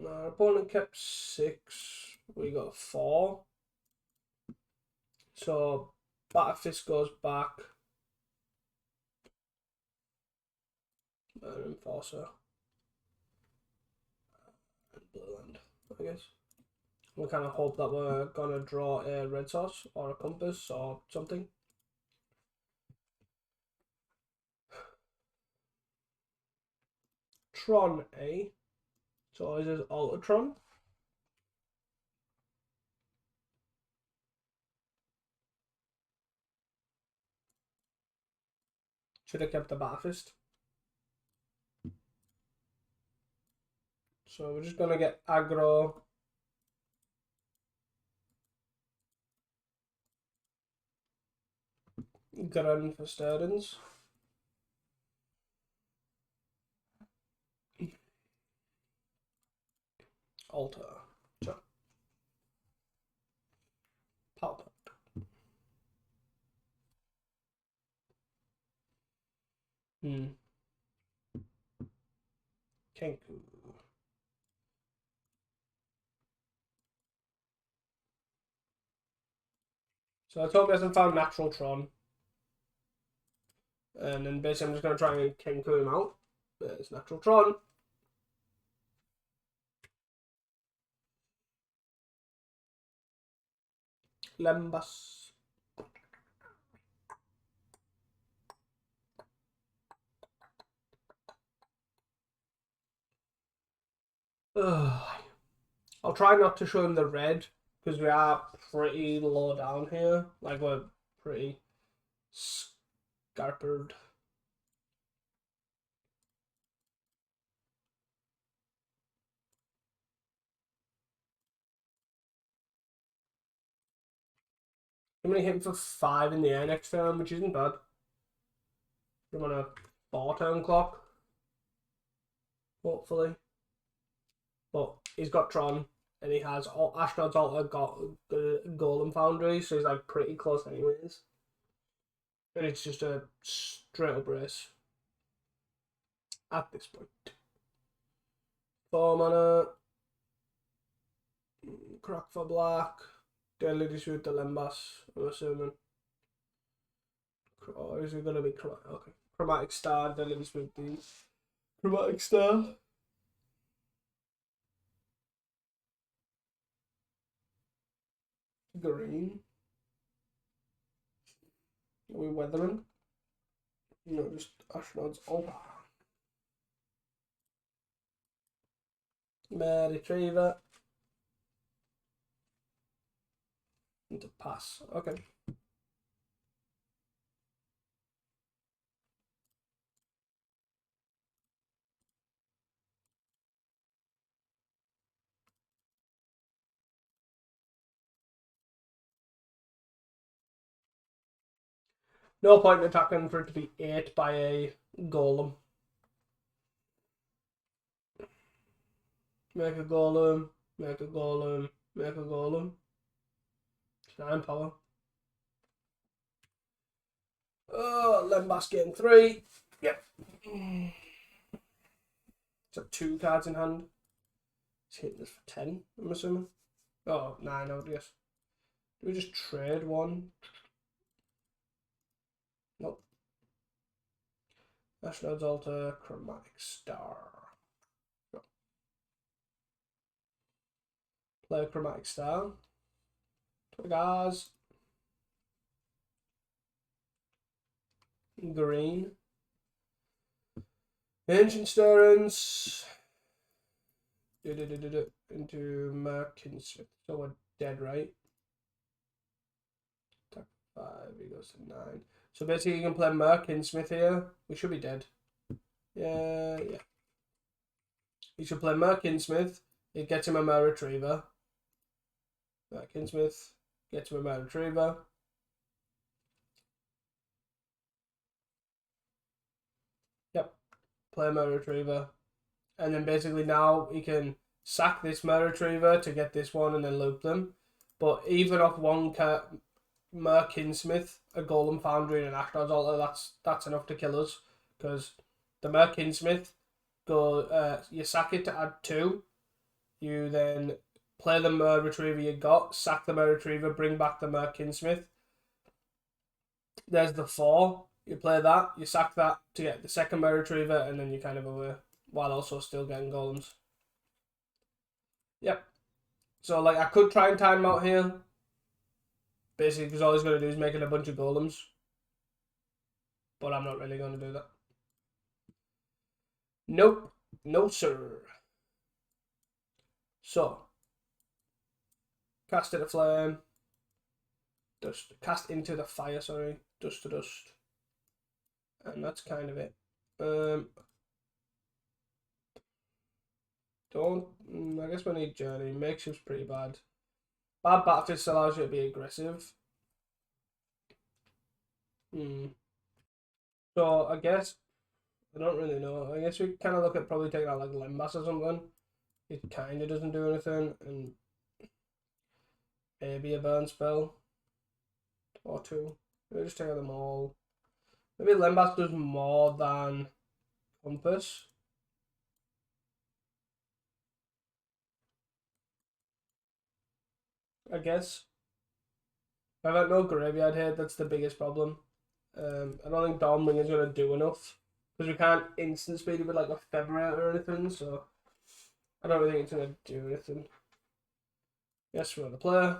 Our opponent kept 6. We got 4. So, Batterfist goes back. Myr Enforcer. And blue land, I guess. We kind of hope that we're going to draw a red source or a compass or something. Tron, eh? So is it Ultratron? Should have kept the Batterfist. So we're just going to get aggro. Gun for Sterdens. Alter. Sure. Pauper. Kenku. So I hope he hasn't found Natural Tron. And then basically I'm just going to try and Kenku him out. There's Natural Tron. Lembas. I'll try not to show him the red because we are pretty low down here. Like we're pretty scarpered. I'm going to hit him for 5 in the air next turn, which isn't bad. I'm on a 4-turn clock. Hopefully. But he's got Tron, and he has Ashnod's Altar got Golem Foundry, so he's like pretty close anyways. And it's just a straight up race at this point. 4 mana. Crack for black. Deadly Dispute the Lembas, I'm assuming. Or is it going to be Chromatic? Okay. Chromatic Star, Deadly Dispute the Chromatic Star. Green. Are we weathering? No, just Ashnod's Altar. Myr Retriever. Pass. Okay. No point in attacking for it to be 8 by a golem. Make a golem, make a golem, make a golem. 9 power. Oh, Lembas game 3. Yep. So 2 cards in hand. He's hitting this for 10, I'm assuming. Oh, 9, I would guess. Do we just trade one? Nope. National Altar, Chromatic Star. No. Play a Chromatic Star. Guys. Green. Ancient Stirrings. Into Merkinsmith. So we're dead, right? Attack 5, he goes to 9. So basically you can play Merkinsmith here. We should be dead. Yeah. You should play Merkinsmith. It gets him a Myr Retriever. Merkinsmith gets him a Myr Retriever. Yep. Play Myr Retriever. And then basically now he can sack this Myr Retriever to get this one and then loop them. But even off one Merkinsmith, a Golem Foundry, and an Ashnod's Altar, that's enough to kill us. Because the Merkinsmith, you sack it to add 2. You then play the Myr Retriever you got, sack the Myr Retriever, bring back the Merkinsmith. There's the 4. You play that, you sack that to get the second Myr Retriever, and then you kind of away, while also still getting golems. Yep. So, like, I could try and time him out here. Basically, because all he's going to do is making a bunch of golems. But I'm not really going to do that. Nope. No, sir. So, cast into flame. Cast into the fire, sorry. Dust to dust. And that's kind of it. I guess we need Journey. Makeshift's pretty bad. Bad Battlefist allows you to be aggressive. So I guess, I don't really know. I guess we kind of look at probably taking out like Lembas or something. It kind of doesn't do anything. And maybe a burn spell. Or 2. Maybe just take out them all. Maybe Lembas does more than Compass. I guess. I've got no graveyard here, that's the biggest problem. I don't think Dawnbringer is going to do enough. Because we can't instant speed it with like a Ephemerate or anything, so I don't really think it's going to do anything. Yes, we're on the player.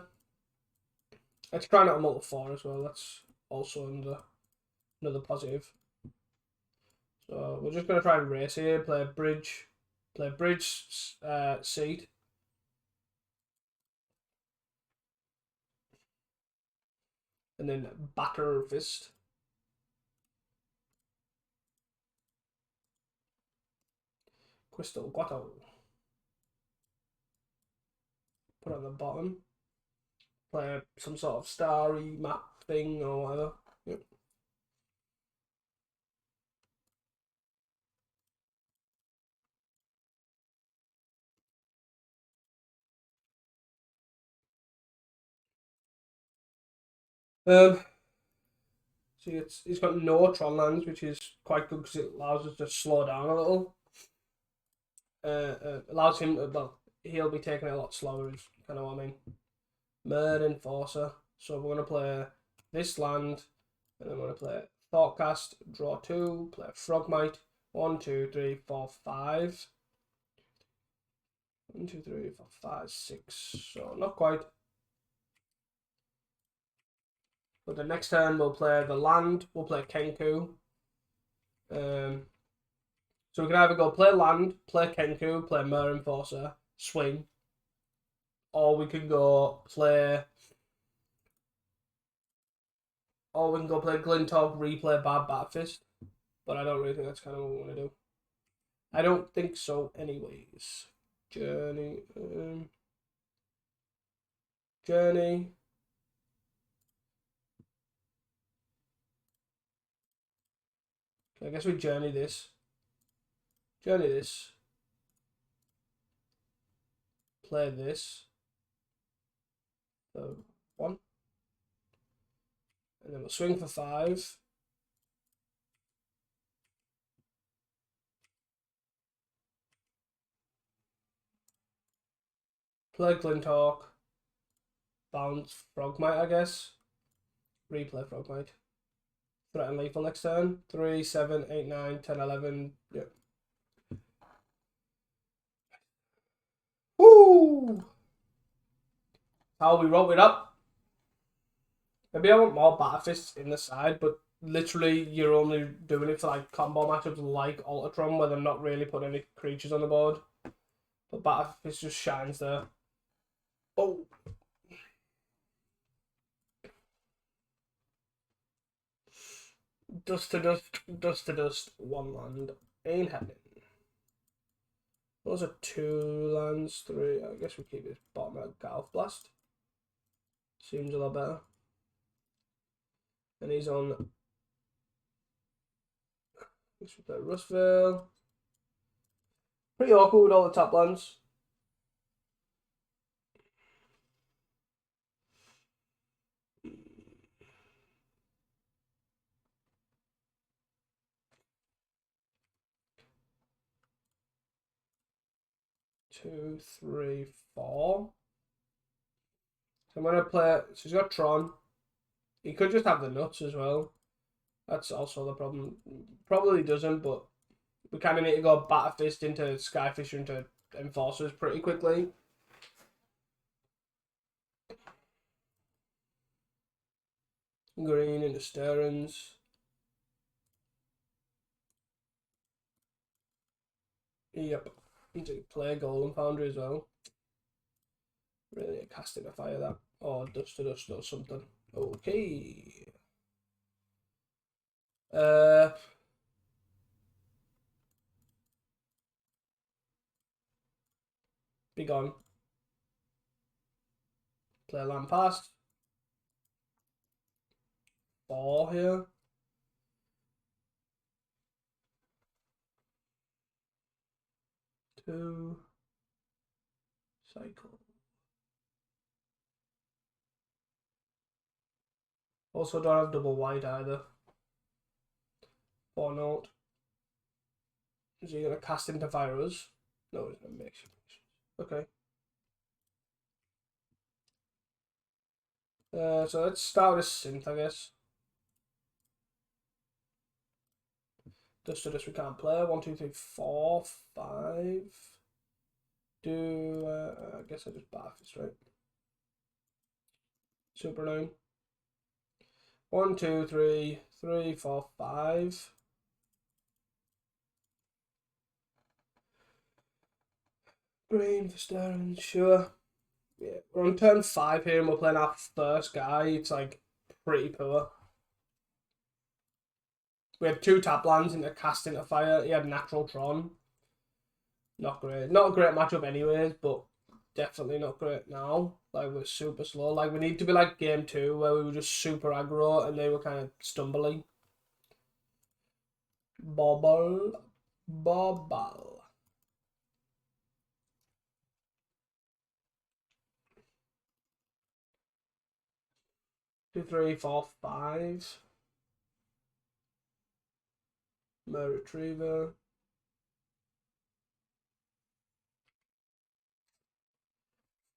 Let's try not a multi 4 as well, that's also another positive. So we're just going to try and race here, play a bridge seed. And then batter fist. Crystal Guato. Put it on the bottom. Play some sort of starry map thing or whatever. Yep. See, he's got no Tron lands, which is quite good because it allows us to slow down a little. Allows him to, well, he'll be taking it a lot slower, is kind of what I mean. Myr Enforcer. So we're going to play this land, and then we're going to play Thoughtcast, draw 2, play Frogmite. 1, 2, 3, 4, 5. 1, 2, 3, 4, 5, 6. So not quite. But the next turn we'll play the land, we'll play Kenku. So we can either go play land, play Kenku, play Myr Enforcer, swing. Or we can go play Or we can go play Glinthawk, replay Bad Batfist. But I don't really think that's kind of what we want to do. I don't think so anyways. Journey. Journey. Okay, I guess we journey this. Journey this. Play this. So 1. And then we'll swing for 5. Play Glinthawk. Bounce Frogmite, I guess. Replay Frogmite. Threaten lethal next turn. 3, 7, 8, 9, 10, 11. Yep. Woo! How we roll it up. Maybe I want more Batterfists in the side, but literally you're only doing it for like combo matchups like Ultratron where they're not really putting any creatures on the board. But Batterfist just shines there. Oh! Dust to dust, dust to dust, 1 land. Ain't happening. Those are 2 lands, 3. I guess we keep this bottom out Golf Blast. Seems a lot better. And he's on. Let's play Rustville. Pretty awkward with all the top lands. Two, 3, 4. So I'm gonna play. So he's got Tron. He could just have the nuts as well. That's also the problem. Probably doesn't, but we kind of need to go Batterfist into Skyfisher into Enforcers pretty quickly. Green into Stirrings. Yep. Need to play Golden Foundry as well. Really a casting a fire that. Or Dust to Dust or something. Okay. Be gone. Play land past. 4 here. Two. Cycle. Also don't have double white either. 4 note. Is he gonna cast into fire us? No, he's gonna make sure. Okay. So let's start with a synth, I guess. Dust to Dust we can't play. 1, 2, 3, 4, 5. I guess I just Batterfist, right? Super 9. 1, 2, 3, 3, 4, 5. Green for Stirring, sure. Yeah, we're on turn 5 here and we're playing our first guy. It's like pretty poor. We had 2 tap lands into cast into fire. He had natural Tron. Not great. Not a great matchup anyways, but definitely not great now. Like we're super slow. Like we need to be like game 2 where we were just super aggro and they were kind of stumbling. Bobble. Bobble. Two, 3, 4, 5. Myr Retriever.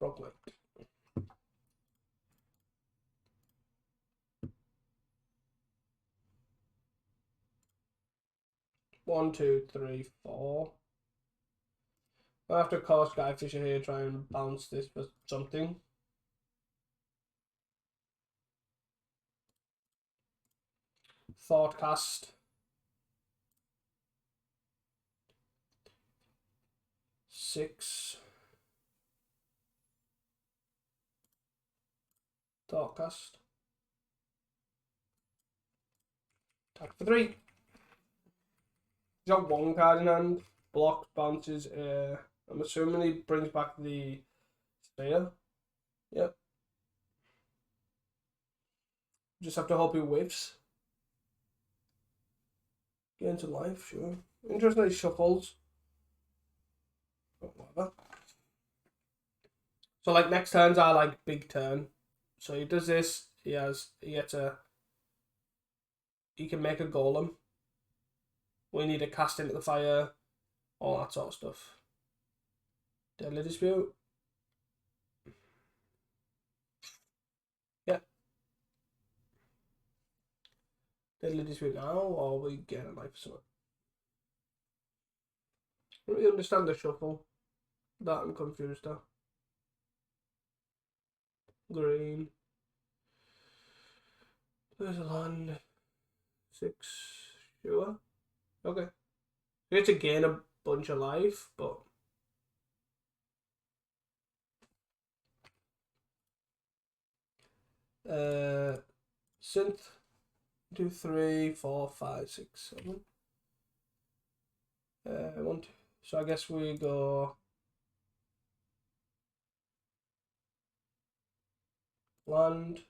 Frogmite. One, 2, 3, 4. I have to call Skyfisher here, try and bounce this for something. Thoughtcast. 6. Thoughtcast. Attack for 3. He's got 1 card in hand. Blocks, bounces. I'm assuming he brings back the sphere. Yep. Just have to hope he whiffs. Gain some life, sure. Interesting he shuffles. But whatever. So like next turns are like big turn. So he does this, he can make a golem. We need a cast into the fire, all that sort of stuff. Deadly Dispute. Yeah. Deadly Dispute now, or we get a life or something. I don't really understand the shuffle. That I'm confused at. Green. There's a land. 6. Sure. Okay. We have to gain a bunch of life, but synth 2, 3, 4, 5, 6, 7. 1, 2. So I guess we go land.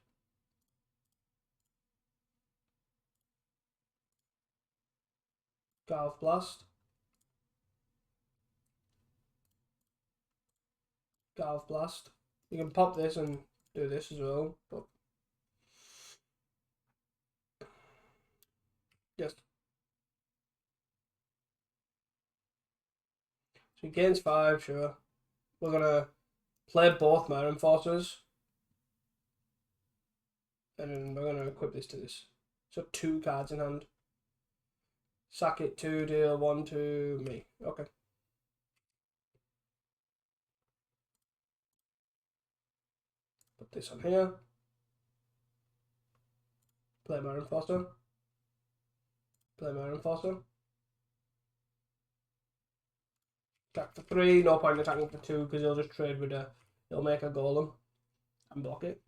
Galv Blast. Galv Blast. You can pop this and do this as well, but yes. So he gains 5, sure. We're gonna play both Myr Enforcers. And then we're gonna equip this to this. So 2 cards in hand. Sack it 2, deal 1 to me. Okay. Put this on here. Play Myr Enforcer. Play Myr Enforcer. Attack for 3, no point attacking for 2 because he'll just trade with he'll make a golem and block it.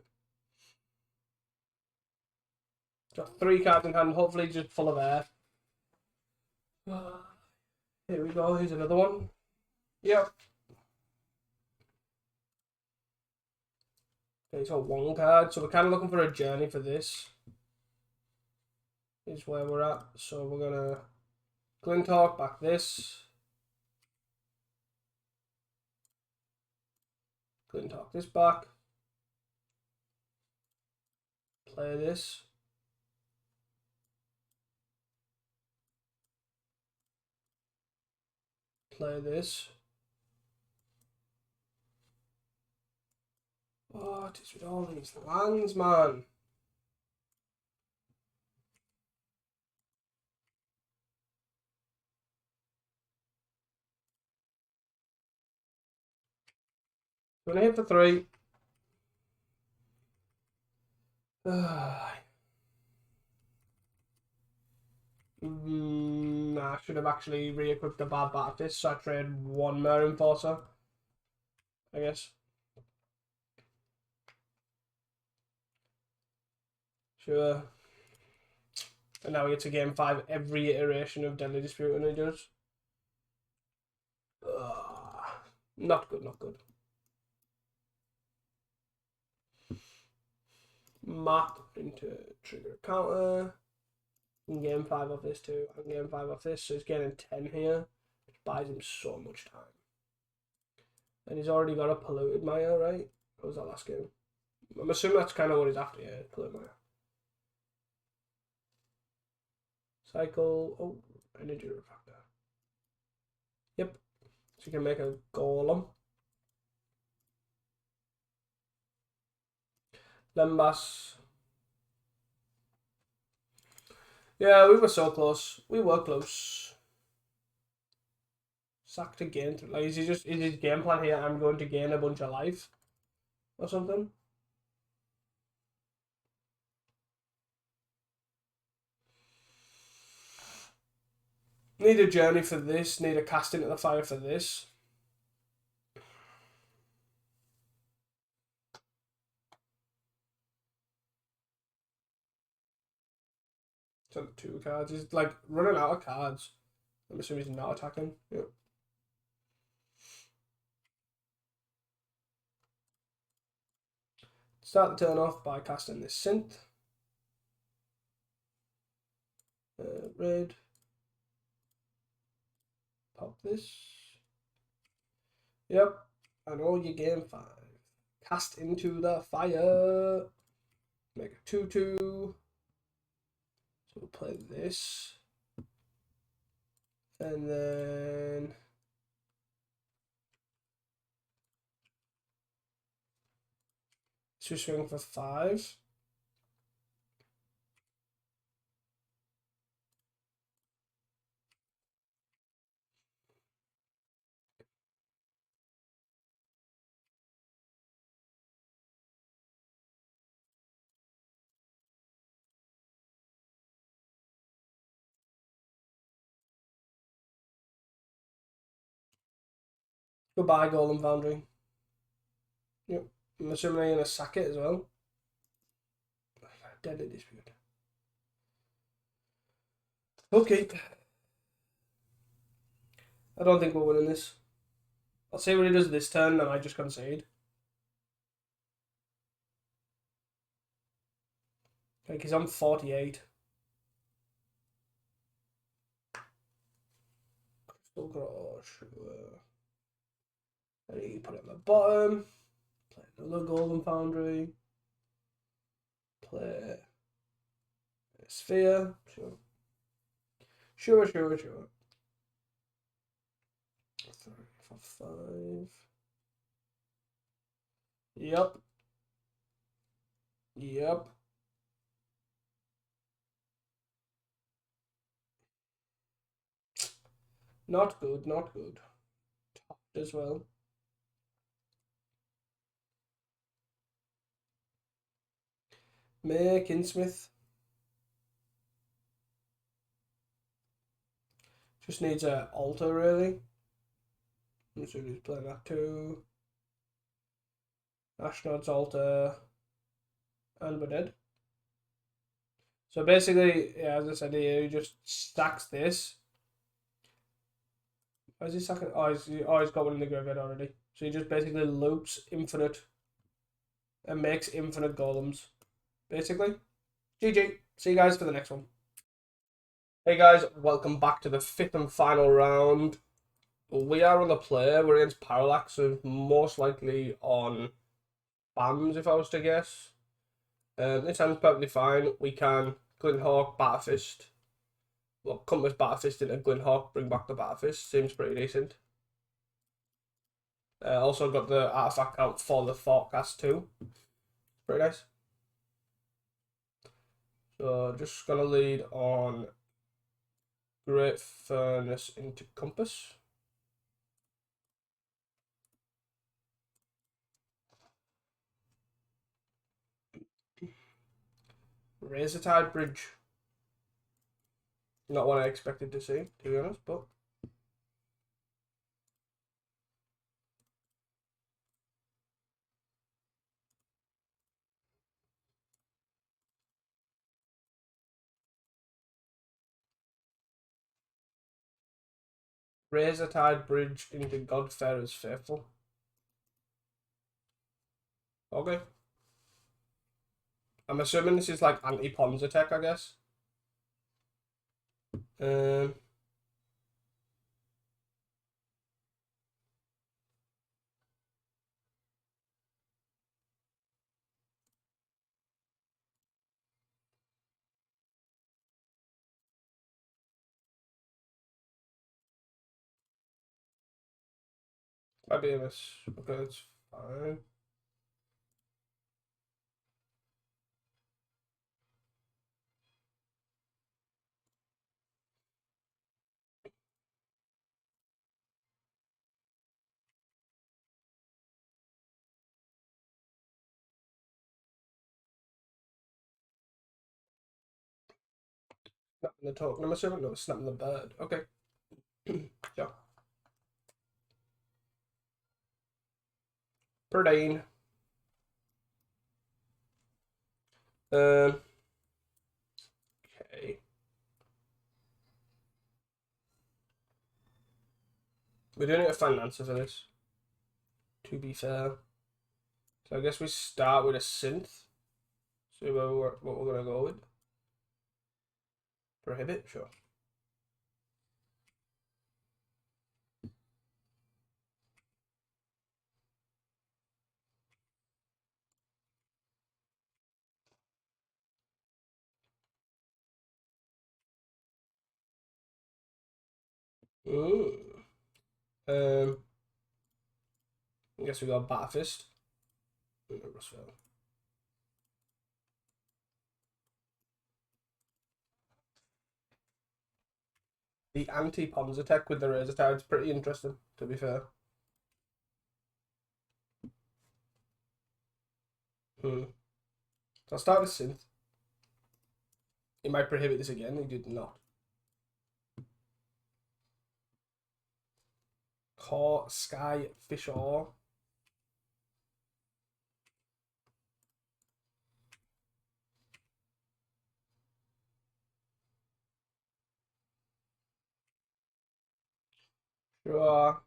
Got 3 cards in hand, hopefully just full of air. Here we go, here's another one. Yep. Okay, so 1 card, so we're kind of looking for a journey for this. Is where we're at, so we're gonna Glintalk, back this. Glintalk this back. Play this. Play this. What is with all these lands, man? I'm gonna hit for 3. I should have actually re-equipped the bad Batfist, so I trade 1 Myr Enforcer, I guess. Sure. And now we get to game 5 every iteration of Deadly Dispute and it does. Not good, not good. Map into trigger counter. And game 5 off this too, and game 5 off this, so he's getting 10 here, which buys him so much time. And he's already got a polluted Myr, right? What was that last game? I'm assuming that's kind of what he's after, yeah, polluted Myr. Cycle, oh, energy refractor. Yep, so you can make a golem. Lembas. Yeah, we were so close. We were close. Sacked again. Like, is his game plan here? I'm going to gain a bunch of life or something. Need a journey for this. Need a cast into the fire for this. It's on 2 cards. He's like running out of cards. I'm assuming he's not attacking. Yep. Start the turn off by casting this synth. Red. Pop this. Yep. I know your game 5. Cast into the fire. Make a 2/2. So we'll play this. And then swing for 5. Goodbye, Golden Foundry. Yep. I'm assuming I'm going to sack it as well. Deadly Dispute. Okay. I don't think we're winning this. I'll see what he does this turn, and I just concede. Like, he's on 48. Crystal Claw, sure. And you put it on the bottom. Play another Golden Foundry. Play a Sphere. Sure. Sure. 3 for 5. Yep. Not good. Topped as well. Myr Enforcer. Just needs an altar, really. I'm assuming he's playing that too. Ashnod's altar. And we're dead. So basically, yeah, as I said here, he just stacks this. Why is he stacking? Oh, he's got one in the graveyard already. So he just basically loops infinite and makes infinite golems. Basically. GG. See you guys for the next one. Hey guys, welcome back to the 5th and final round. We are on the play. We're against Parallax, so most likely on BAMs, if I was to guess. This hand's perfectly fine. We can Glinthawk, Batterfist. Well, Compass Batterfist into Glinthawk, bring back the Batterfist. Seems pretty decent. Also got the artifact out for the forecast too. Pretty nice. So just gonna lead on Great Furnace into Compass. Razortide Bridge. Not what I expected to see, to be honest, but Razortide Bridge into Godfarer's Faithful. Okay. I'm assuming this is like anti-Ponza tech, I guess. Might be a miss. Okay, that's fine. Snapping the token, I'm assuming. No, snapping the bird. Okay. Yeah. Perdane. Okay. We do need to find an answer for this, to be fair. So I guess we start with a synth. See what we're going to go with. Prohibit, sure. Ooh. I guess we got Batterfist. The anti-Pons attack with the Razor Tower is pretty interesting, to be fair. So I'll start with Synth. He might prohibit this again, he did not. Jeskai Fisher. Sure.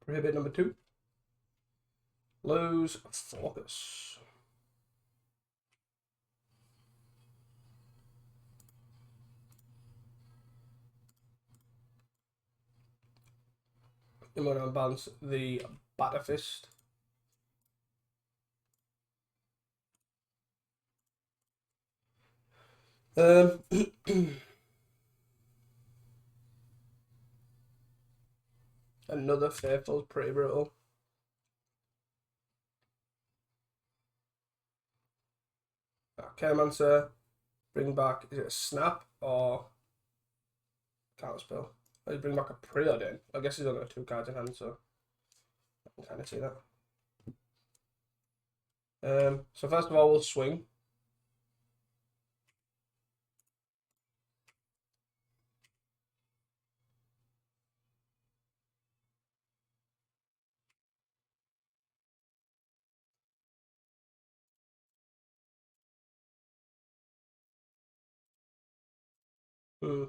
Prohibit number 2. Lose focus. I'm going to unbalance the Batterfist. Another Faithful, pretty brutal. Okay, Mancer. Bring back, is it a Snap or Counterspell? Oh, you bring back a Preordain. I guess he's only got 2 cards in hand, so I can kind of see that. So first of all, we'll swing. Hmm.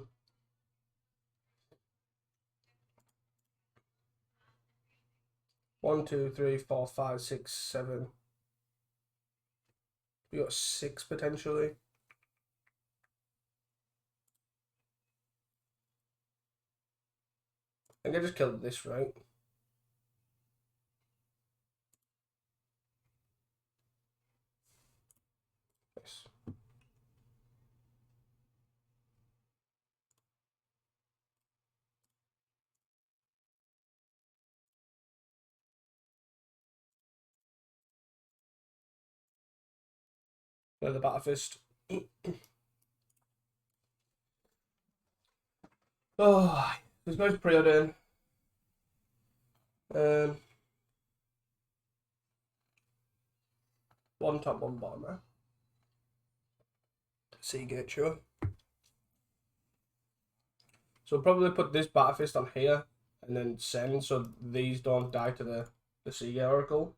1, 2, 3, 4, 5, 6, 7. We got 6 potentially. I think I just killed this, right? Yes. There's the Batterfist. Oh, there's no Preordain. One top, one bottom, man. Seagate, sure. So we'll probably put this Batterfist on here and then send so these don't die to the Seagate Oracle.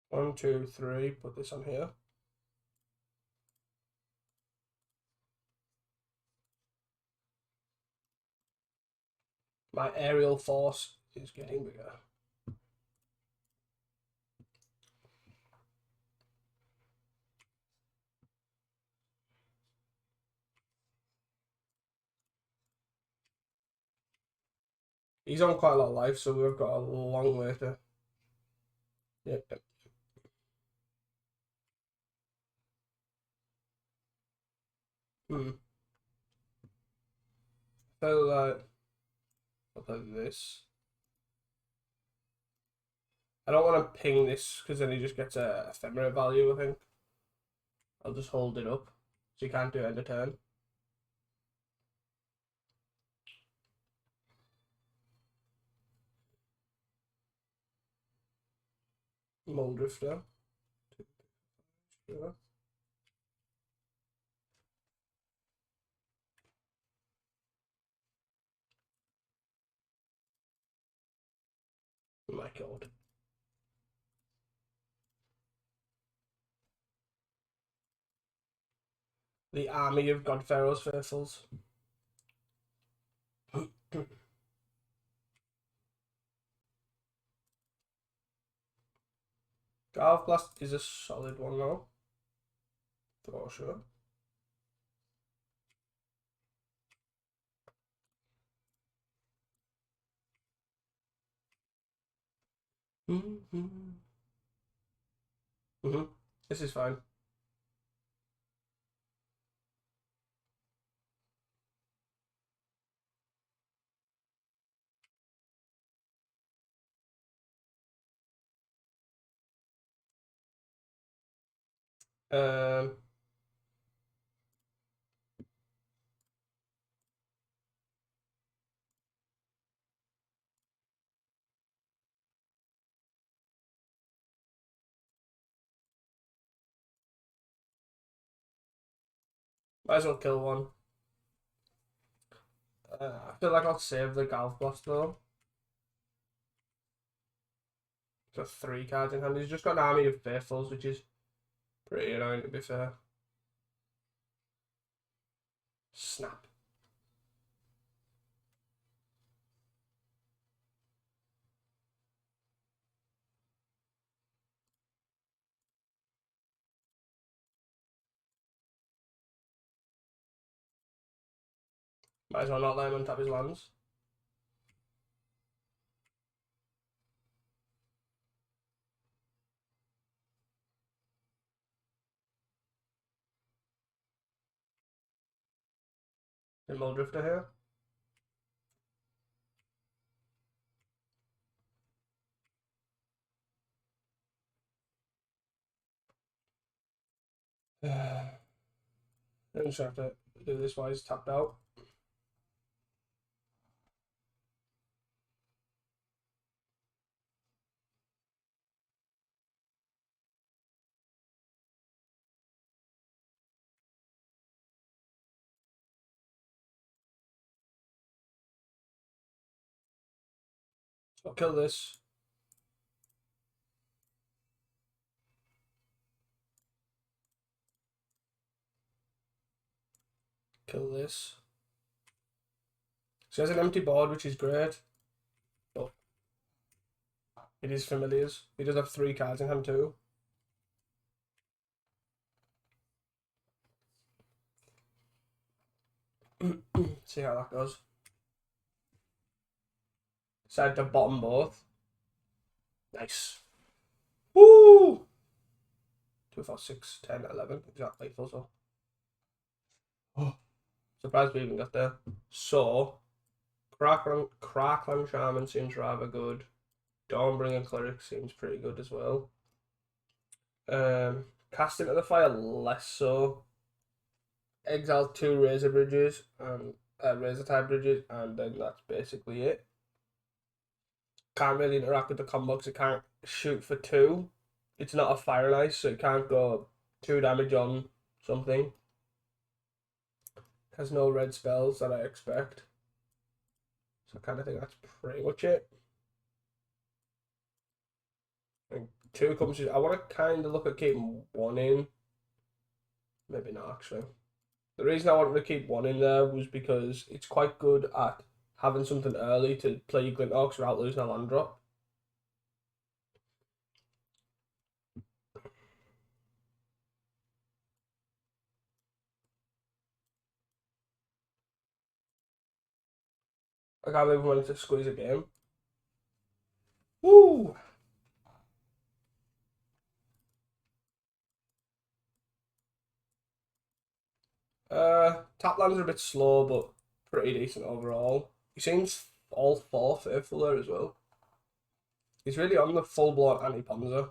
One, two, three. Put this on here. My aerial force is getting bigger. He's on quite a lot of life, so we've got a long way to. Yep. So I'll play this. I don't want to ping this because then he just gets a ephemera value, I think. I'll just hold it up. So you can't do it end of turn. Moldrifter. Sure. Oh my god. The army of Godpharaoh's faithfuls. Garth Blast is a solid one though. For sure. This is fine. Um, Might as well kill one. I feel like I'll save the Garth Blast though. Got 3 cards in hand. He's just got an army of faithfuls, which is pretty annoying to be fair. Snap. Might as well not let him untap his lands. Pinball Drifter here. I'm just have to do this while he's tapped out. So I'll kill this. Kill this. So he has an empty board, which is great. But it is familiars. He does have 3 cards in hand too. See how that goes. Decide to bottom both. Nice. Woo! 2, 4, 6, 10, 11. Exactly. So. Oh. Surprised we even got there. So, Crackland Shaman seems rather good. Dawnbringer Cleric seems pretty good as well. Cast into the Fire less so. Exile 2 Razor Bridges and Razor type bridges, and then that's basically it. Can't really interact with the combo because it can't shoot for 2. It's not a Fire and Ice, so it can't go 2 damage on something. Has no red spells that I expect. So I kind of think that's pretty much it. And 2 comes. I want to kind of look at keeping 1 in. Maybe not actually. The reason I wanted to keep 1 in there was because it's quite good at having something early to play your Glint Orcs without losing a land drop. I can't believe we wanted to squeeze a game. Woo! Tap lands are a bit slow, but pretty decent overall. He seems all 4 faithful there as well. He's really on the full-blown anti-Ponza.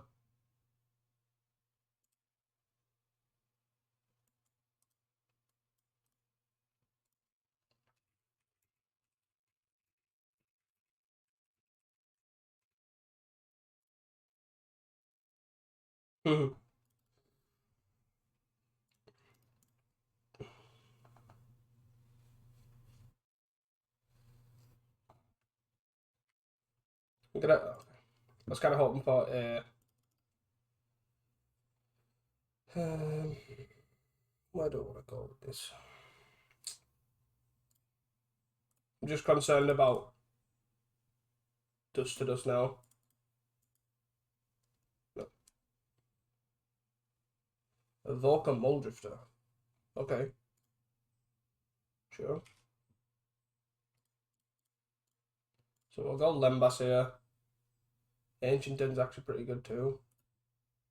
I was kind of hoping for where do I want to go with this? I'm just concerned about dust to dust now. No. Evoke a Muldrifter. Okay. Sure. So we'll go Lembas here. Ancient Den's actually pretty good too.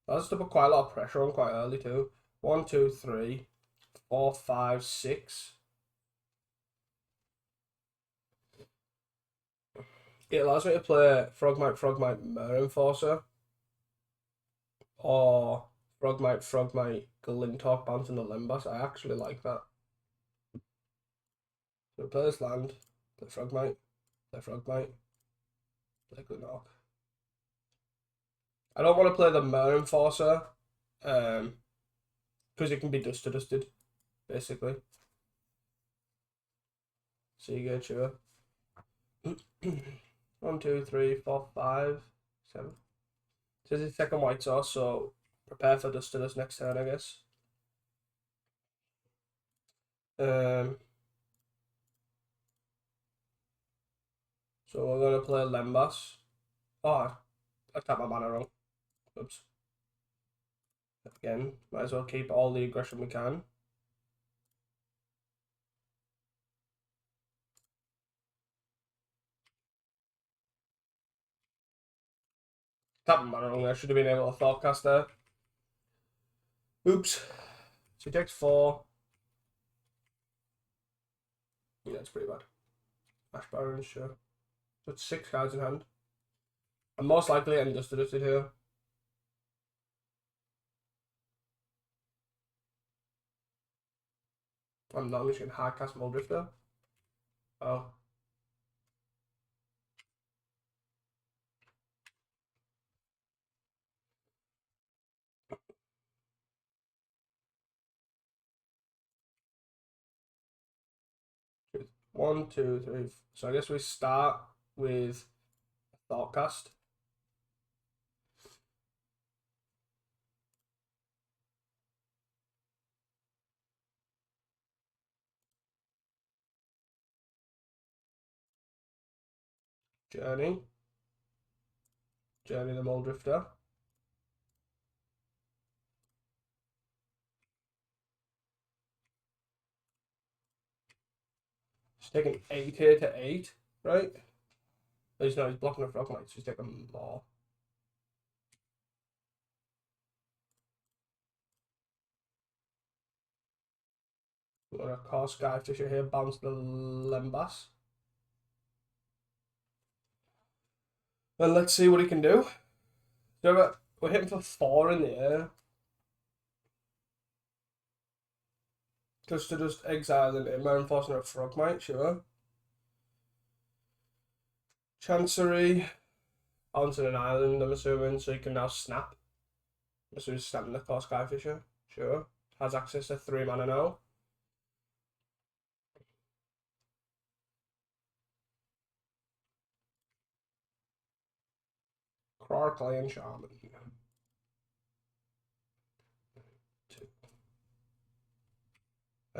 That's to put quite a lot of pressure on quite early too. 1, 2, 3, 4, 5, 6. It allows me to play Frogmite, Myr Enforcer. Or Frogmite, Glinthawk, bounce in the Lembas. I actually like that. So play this land, play Frogmite, play Glinthawk. I don't want to play the Myr Enforcer, because it can be dusted, basically. So you get sure. 1, 2, 3, 4, 5, 7. This is second white source, so prepare for dust next turn, I guess. So we're gonna play Lembas. Oh, I tapped my mana wrong. Oops. Again, might as well keep all the aggression we can. Tapped my mana wrong. I should have been able to forecast there. Oops. So he takes 4. Yeah, it's pretty bad. Ash Baron, sure. So it's 6 cards in hand. I'm most likely getting dusted here. I'm not just going to hard cast Muldrifter. Oh. One, two, three. So I guess we start with Thoughtcast. Journey the Muldrifter. He's taking 8 here to 8, right? He's blocking a Frogmite, so he's taking more. We're gonna call Skyfisher here, bounce the Lembas. And let's see what he can do. So we're hitting for 4 in the air. Just exile and Myr Enforcer a Frogmite, sure. Chancery. Onto an island, I'm assuming, so you can now snap. So he's snapping the core Skyfisher, sure. Has access to 3 mana now. Clarkley and Shaman. 2.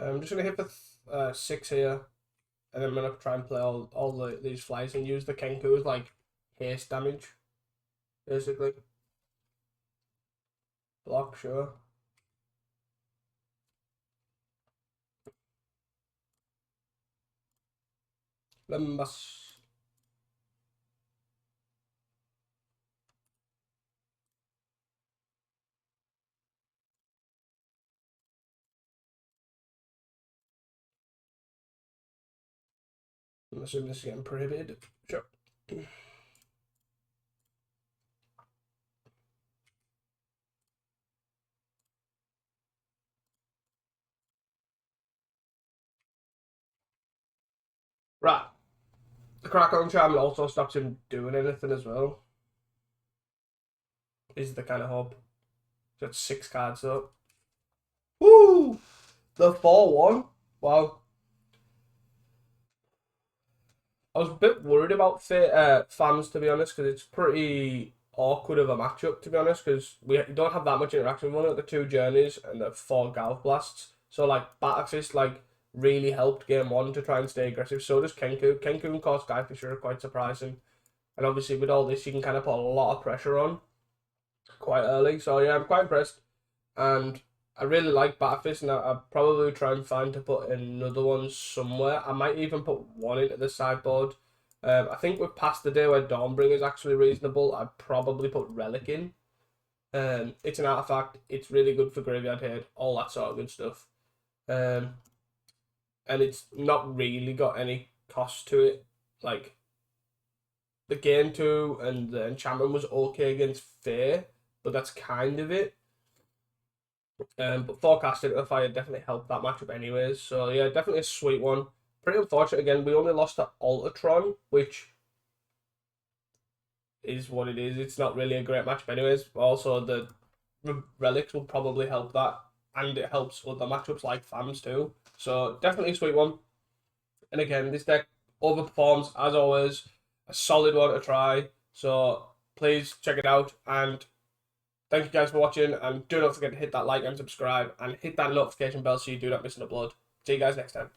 I'm just gonna hit for 6 here, and I'm gonna try and play all these flies and use the Kenku as like haste damage, basically. Block, sure. Lembas. I'm assuming this is getting prohibited. Sure. Right. The Crackle and Charm also stops him doing anything as well. Is the kind of hope. Got 6 cards up. Woo! The 4-1. Wow. I was a bit worried about fans, to be honest, because it's pretty awkward of a matchup, to be honest, because we don't have that much interaction. We've only got the 2 journeys and the 4 Galv blasts. So like Bat Assist like really helped game 1 to try and stay aggressive. So does Kenku. Kenku and Core Skyfisher are quite surprising. And obviously with all this you can kind of put a lot of pressure on quite early. So yeah, I'm quite impressed. And I really like Batfist, and I'll probably try and find to put another one somewhere. I might even put one into the sideboard. I think we're past the day where Dawnbringer is actually reasonable. I'd probably put Relic in. It's an artifact. It's really good for Graveyard Hate, all that sort of good stuff. And it's not really got any cost to it. Like, the Gain 2 and the Enchantment was okay against Fae, but that's kind of it. But Forecasting the Fire definitely helped that matchup anyways. So yeah, definitely a sweet one. Pretty unfortunate again, we only lost to Ultratron, which is what it is. It's not really a great matchup anyways. But also the Relics will probably help that. And it helps other matchups like Fams too. So definitely a sweet one. And again, this deck overperforms as always. A solid one to try. So please check it out, and thank you guys for watching, and do not forget to hit that like and subscribe and hit that notification bell so you do not miss an upload. See you guys next time.